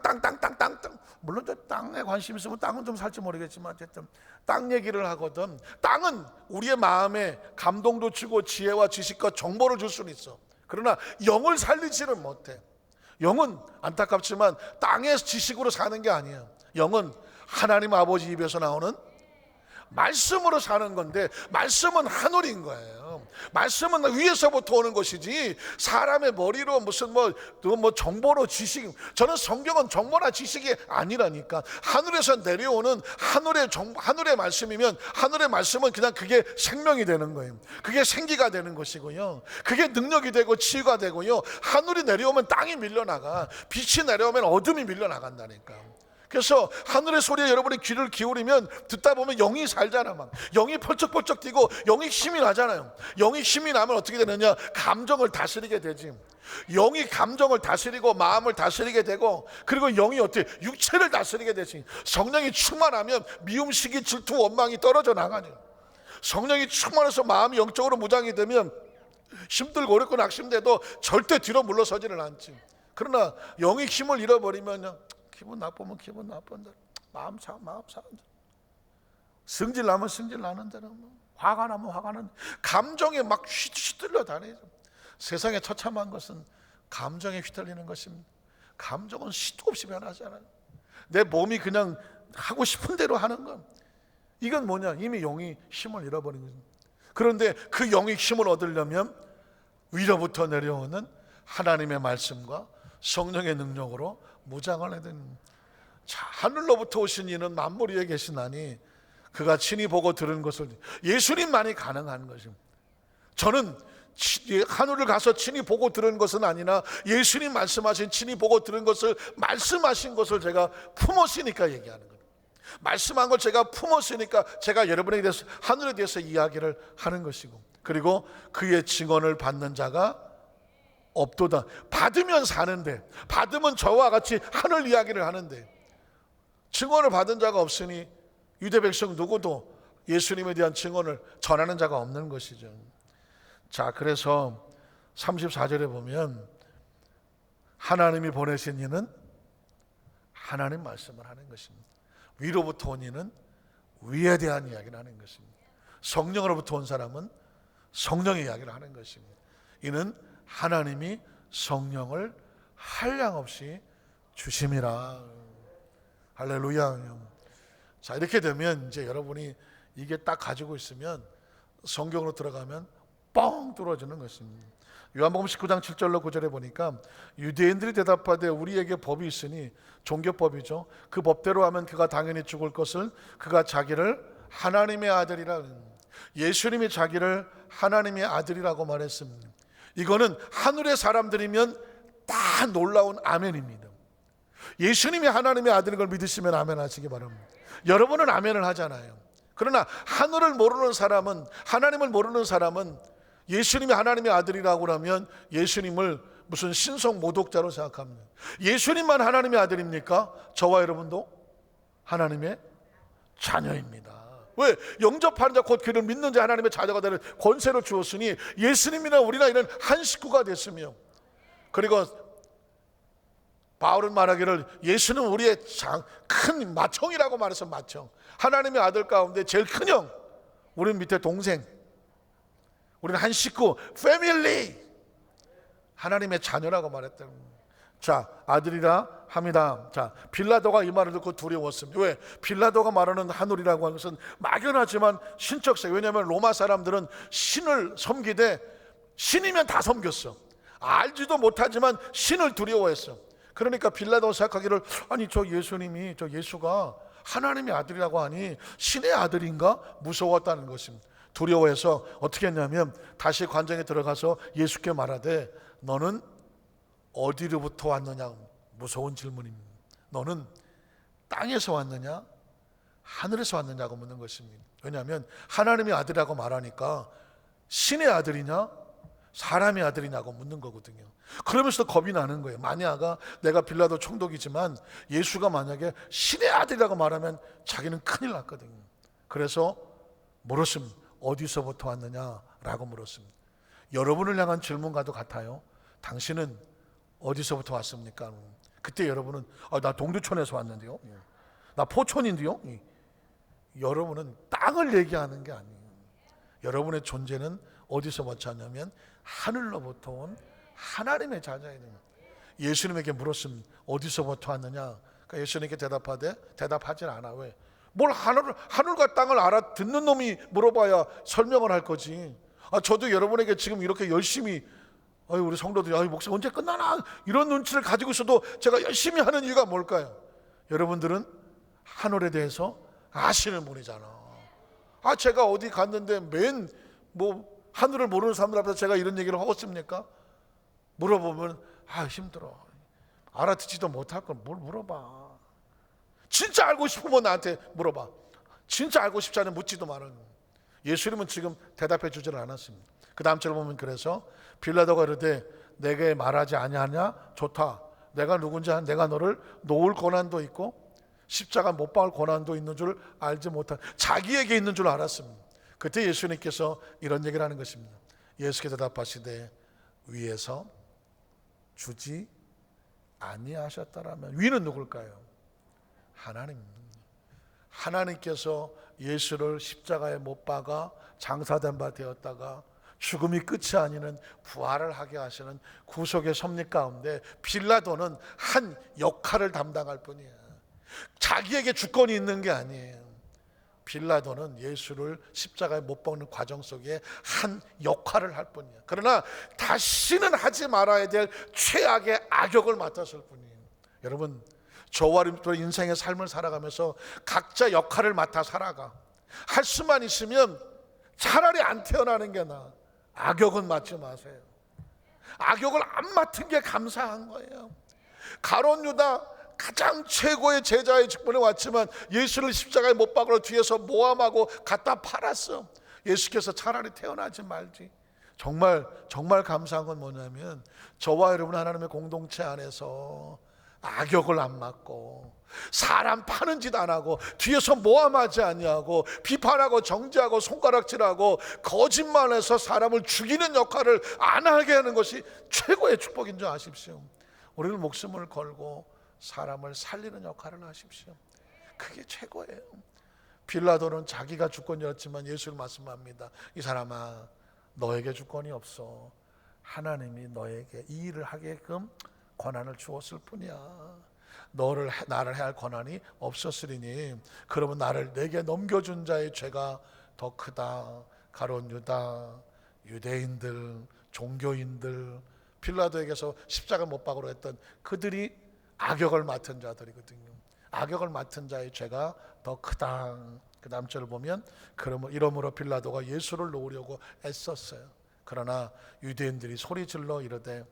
물론 땅에 관심 있으면 땅은 좀 살지 모르겠지만 어쨌든 땅 얘기를 하거든. 땅은 우리의 마음에 감동도 주고 지혜와 지식과 정보를 줄 수는 있어. 그러나 영을 살리지는 못해. 영은 안타깝지만 땅의 지식으로 사는 게 아니에요. 영은 하나님 아버지 입에서 나오는 말씀으로 사는 건데, 말씀은 하늘인 거예요. 말씀은 위에서부터 오는 것이지 사람의 머리로 무슨 정보로 지식, 저는 성경은 정보나 지식이 아니라니까. 하늘에서 내려오는 하늘의 말씀이면 하늘의 말씀은 그냥 그게 생명이 되는 거예요. 그게 생기가 되는 것이고요, 그게 능력이 되고 치유가 되고요. 하늘이 내려오면 땅이 밀려나가, 빛이 내려오면 어둠이 밀려나간다니까. 그래서 하늘의 소리에 여러분이 귀를 기울이면 듣다 보면 영이 살잖아. 막 영이 펄쩍펄쩍 뛰고 영이 힘이 나잖아요. 영이 힘이 나면 어떻게 되느냐? 감정을 다스리게 되지. 영이 감정을 다스리고 마음을 다스리게 되고, 그리고 영이 어떻게 육체를 다스리게 되지. 성령이 충만하면 미움시기, 질투, 원망이 떨어져 나가죠. 성령이 충만해서 마음이 영적으로 무장이 되면 힘들고 어렵고 낙심돼도 절대 뒤로 물러서지는 않지. 그러나 영이 힘을 잃어버리면 기분 나쁘면 기분 나쁜 대로, 마음 상하는 대로, 성질 나면 성질 나는 대로, 화가 나면 화가 나는 대로, 감정에 막 휘둘려 다니죠. 세상에 처참한 것은 감정에 휘둘리는 것입니다. 감정은 시도 없이 변하잖아요. 내 몸이 그냥 하고 싶은 대로 하는 건, 이건 뭐냐? 이미 영이 힘을 잃어버린 거죠. 그런데 그 영이 힘을 얻으려면 위로부터 내려오는 하나님의 말씀과 성령의 능력으로 무장을 해야 되는. 자, 하늘로부터 오신 이는 만물 위에 계시나니 그가 친히 보고 들은 것을, 예수님만이 가능한 것입니다. 저는 하늘을 가서 친히 보고 들은 것은 아니나 예수님 말씀하신 친히 보고 들은 것을, 말씀하신 것을 제가 품었으니까 얘기하는 거예요. 말씀한 걸 제가 품었으니까 제가 여러분에게 대해서, 하늘에 대해서 이야기를 하는 것이고, 그리고 그의 증언을 받는 자가 없도다. 받으면 사는데, 받으면 저와 같이 하늘 이야기를 하는데, 증언을 받은 자가 없으니 유대 백성 누구도 예수님에 대한 증언을 전하는 자가 없는 것이죠. 자, 그래서 34절에 보면 하나님이 보내신 이는 하나님 말씀을 하는 것입니다. 위로부터 온 이는 위에 대한 이야기를 하는 것입니다. 성령으로부터 온 사람은 성령의 이야기를 하는 것입니다. 이는 하나님이 성령을 한량없이 주심이라. 할렐루야. 자, 이렇게 되면 이제 여러분이 이게 딱 가지고 있으면 성경으로 들어가면 뻥 뚫어지는 것입니다. 요한복음 19장 7절로 9절에 보니까 유대인들이 대답하되 우리에게 법이 있으니, 종교법이죠. 그 법대로 하면 그가 당연히 죽을 것을, 그가 자기를 하나님의 아들이라. 예수님이 자기를 하나님의 아들이라고 말했습니다. 이거는 하늘의 사람들이면 다 놀라운 아멘입니다. 예수님이 하나님의 아들인 걸 믿으시면 아멘 하시기 바랍니다. 여러분은 아멘을 하잖아요. 그러나 하늘을 모르는 사람은, 하나님을 모르는 사람은 예수님이 하나님의 아들이라고 하면 예수님을 무슨 신성 모독자로 생각합니다. 예수님만 하나님의 아들입니까? 저와 여러분도 하나님의 자녀입니다. 왜? 영접하는 자 곧 그를 믿는 자 하나님의 자녀가 되는 권세를 주었으니 예수님이나 우리나 이는 한 식구가 됐으며, 그리고 바울은 말하기를 예수는 우리의 큰 맏형이라고 말해서 맏형, 하나님의 아들 가운데 제일 큰 형, 우리는 밑에 동생, 우리는 한 식구, 패밀리, 하나님의 자녀라고 말했다. 자, 아들이라 합니다. 자, 빌라도가 이 말을 듣고 두려웠습니다. 왜? 빌라도가 말하는 하늘이라고 하는 것은 막연하지만 신적세. 왜냐하면 로마 사람들은 신을 섬기되 신이면 다 섬겼어. 알지도 못하지만 신을 두려워했어. 그러니까 빌라도가 생각하기를, 아니 저 예수님이, 저 예수가 하나님의 아들이라고 하니 신의 아들인가 무서웠다는 것입니다. 두려워해서 어떻게 했냐면 다시 관정에 들어가서 예수께 말하되 너는 어디로부터 왔느냐. 무서운 질문입니다. 너는 땅에서 왔느냐 하늘에서 왔느냐고 묻는 것입니다. 왜냐하면 하나님의 아들이라고 말하니까 신의 아들이냐 사람의 아들이냐고 묻는 거거든요. 그러면서도 겁이 나는 거예요. 만약에 내가 빌라도 총독이지만 예수가 만약에 신의 아들이라고 말하면 자기는 큰일 났거든요. 그래서 물었습니다. 어디서부터 왔느냐라고 물었습니다. 여러분을 향한 질문과도 같아요. 당신은 어디서부터 왔습니까? 그때 여러분은 나 동두천에서 왔는데요. 나 포천인데요. 여러분은 땅을 얘기하는 게 아니에요. 여러분의 존재는 어디서부터 왔냐면 하늘로부터 온 하나님의 자녀예요. 예수님에게 물었습니다. 어디서부터 왔느냐? 그러니까 예수님께 대답하지 않아. 왜? 뭘 하늘과 땅을 알아듣는 놈이 물어봐야 설명을 할 거지. 저도 여러분에게 지금 이렇게 열심히 우리 성도들이 목사 언제 끝나나 이런 눈치를 가지고 있어도 제가 열심히 하는 이유가 뭘까요? 여러분들은 하늘에 대해서 아시는 분이잖아. 제가 어디 갔는데 하늘을 모르는 사람들 앞에서 제가 이런 얘기를 하고 있습니까? 물어보면 힘들어. 알아듣지도 못할 걸 뭘 물어봐. 진짜 알고 싶으면 나한테 물어봐. 진짜 알고 싶지 않으면 묻지도 말아요. 예수님은 지금 대답해 주질 않았습니다. 그 다음 절을 보면 그래서 빌라도가 이르되 내게 말하지 아니하냐? 좋다. 내가 누군지 내가 너를 놓을 권한도 있고 십자가 못 박을 권한도 있는 줄 알지 못한 자기에게 있는 줄 알았습니다. 그때 예수님께서 이런 얘기를 하는 것입니다. 예수께서 대답하시되 위에서 주지 아니하셨다라면 위는 누굴까요? 하나님입니다. 하나님께서 예수를 십자가에 못 박아 장사된 바 되었다가 죽음이 끝이 아니는 부활을 하게 하시는 구속의 섭리 가운데 빌라도는 한 역할을 담당할 뿐이에요. 자기에게 주권이 있는 게 아니에요. 빌라도는 예수를 십자가에 못 박는 과정 속에 한 역할을 할 뿐이에요. 그러나 다시는 하지 말아야 될 최악의 악역을 맡았을 뿐이에요. 여러분, 저와 여러분 인생의 삶을 살아가면서 각자 역할을 맡아 살아가. 할 수만 있으면 차라리 안 태어나는 게 나아. 악역은 맡지 마세요. 악역을 안 맡은 게 감사한 거예요. 가룟 유다 가장 최고의 제자의 직분에 왔지만 예수를 십자가에 못 박으러 뒤에서 모함하고 갖다 팔았어. 예수께서 차라리 태어나지 말지. 정말 감사한 건 뭐냐면 저와 여러분 하나님의 공동체 안에서 악역을 안 맡고 사람 파는 짓 안 하고 뒤에서 모함하지 아니하고 비판하고 정죄하고 손가락질하고 거짓말해서 사람을 죽이는 역할을 안 하게 하는 것이 최고의 축복인 줄 아십시오. 우리는 목숨을 걸고 사람을 살리는 역할을 하십시오. 그게 최고예요. 빌라도는 자기가 주권이었지만 예수를 말씀합니다. 이 사람아, 너에게 주권이 없어. 하나님이 너에게 이 일을 하게끔 권한을 주었을 뿐이야. 나를 해야 할 권한이 없었으리니 그러면 내게 넘겨준 자의 죄가 더 크다. 가룟 유다, 유대인들, 종교인들, 빌라도에게서 십자가 못 박으러 했던 그들이 악역을 맡은 자들이거든요. 악역을 맡은 자의 죄가 더 크다. 그 다음 절을 보면 이러므로 빌라도가 예수를 놓으려고 애썼어요. 그러나 유대인들이 소리 질러 이르되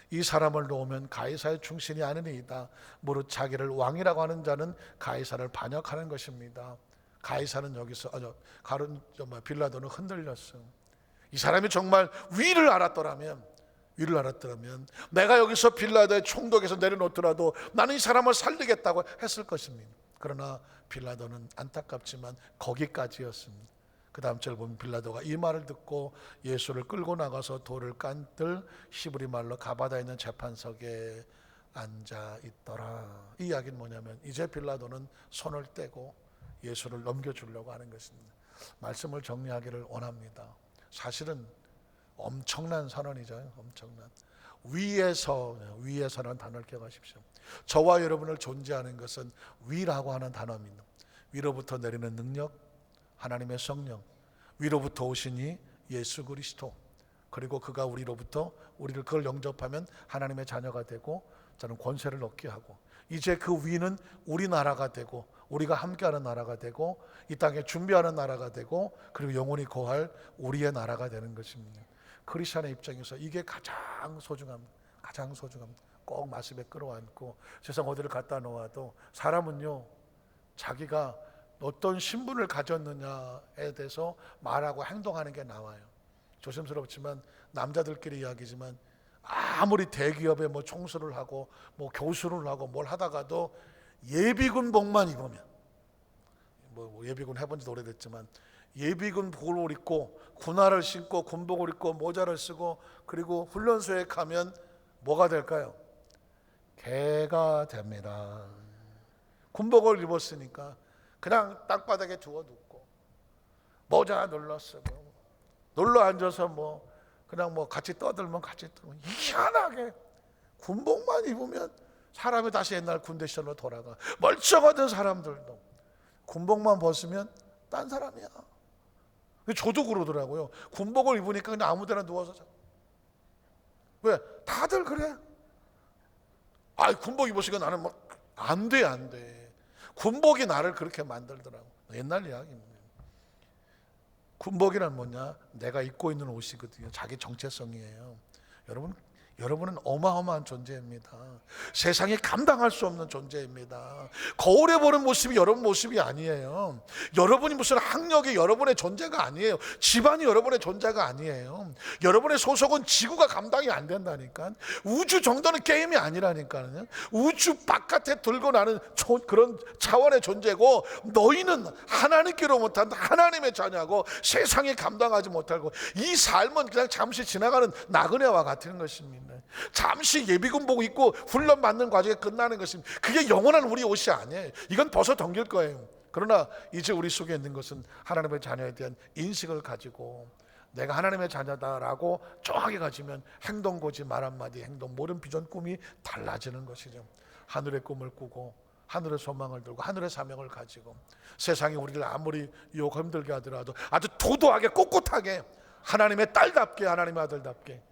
이 사람을 놓으면 가이사의 충신이 아니니이다. 무릇 자기를 왕이라고 하는 자는 가이사를 반역하는 것입니다. 가이사는 여기서 빌라도는 흔들렸어요. 이 사람이 정말 위를 알았더라면 내가 여기서 빌라도의 총독에서 내려놓더라도 나는 이 사람을 살리겠다고 했을 것입니다. 그러나 빌라도는 안타깝지만 거기까지였습니다. 그 다음 절 보면 빌라도가 이 말을 듣고 예수를 끌고 나가서 돌을 깐들 히브리 말로 가바다에 있는 재판석에 앉아 있더라. 이 이야기는 뭐냐면 이제 빌라도는 손을 떼고 예수를 넘겨주려고 하는 것입니다. 말씀을 정리하기를 원합니다. 사실은 엄청난 선언이죠. 엄청난. 위에서라는 단어를 기억하십시오. 저와 여러분을 존재하는 것은 위라고 하는 단어입니다. 위로부터 내리는 능력, 하나님의 성령, 위로부터 오시니 예수 그리스도, 그리고 그가 우리를 그걸 영접하면 하나님의 자녀가 되고 저는 권세를 얻게 하고, 이제 그 위는 우리나라가 되고 우리가 함께하는 나라가 되고 이 땅에 준비하는 나라가 되고 그리고 영원히 거할 우리의 나라가 되는 것입니다. 크리스천의 입장에서 이게 가장 소중합니다. 가장 소중합니다. 꼭 마음에 끌어안고 세상 어디를 갖다 놓아도 사람은요 자기가 어떤 신분을 가졌느냐에 대해서 말하고 행동하는 게 나와요. 조심스럽지만 남자들끼리 이야기지만 아무리 대기업에 뭐 총수를 하고 뭐 교수를 하고 뭘 하다가도 예비군복만 입으면 뭐 예비군 해본 지도 오래됐지만 예비군 복을 입고 군화를 신고 군복을 입고 모자를 쓰고 그리고 훈련소에 가면 뭐가 될까요? 개가 됩니다. 군복을 입었으니까 그냥 땅바닥에 두어놓고 모자 눌러 쓰고 눌러 앉아서 뭐 그냥 뭐 같이 떠들면 같이 떠들면 희한하게 군복만 입으면 사람이 다시 옛날 군대 시절로 돌아가. 멀쩡하던 사람들도 군복만 벗으면 딴 사람이야. 저도 그러더라고요. 군복을 입으니까 그냥 아무데나 누워서 자. 왜? 다들 그래. 군복 입으시니까 나는 막 안 돼, 안 돼. 군복이 나를 그렇게 만들더라고. 옛날 이야기입니다. 군복이란 뭐냐? 내가 입고 있는 옷이거든요. 자기 정체성이에요. 여러분은 어마어마한 존재입니다. 세상에 감당할 수 없는 존재입니다. 거울에 보는 모습이 여러분 모습이 아니에요. 여러분이 무슨 학력이 여러분의 존재가 아니에요. 집안이 여러분의 존재가 아니에요. 여러분의 소속은 지구가 감당이 안 된다니까. 우주 정도는 게임이 아니라니까요. 우주 바깥에 들고 나는 그런 차원의 존재고 너희는 하나님께로 못한 하나님의 자녀고 세상에 감당하지 못하고 이 삶은 그냥 잠시 지나가는 나그네와 같은 것입니다. 잠시 예비군복 입고 훈련 받는 과정에 끝나는 것입니다. 그게 영원한 우리 옷이 아니에요. 이건 벗어 던길 거예요. 그러나 이제 우리 속에 있는 것은 하나님의 자녀에 대한 인식을 가지고 내가 하나님의 자녀다라고 정확히 가지면 행동 고지 말 한마디 행동 모든 비전 꿈이 달라지는 것이죠. 하늘의 꿈을 꾸고 하늘의 소망을 들고 하늘의 사명을 가지고 세상이 우리를 아무리 유혹 힘들게 하더라도 아주 도도하게 꼿꼿하게 하나님의 딸답게 하나님의 아들답게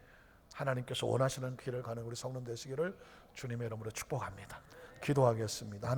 하나님께서 원하시는 길을 가는 우리 성도 되시기를 주님의 이름으로 축복합니다. 기도하겠습니다.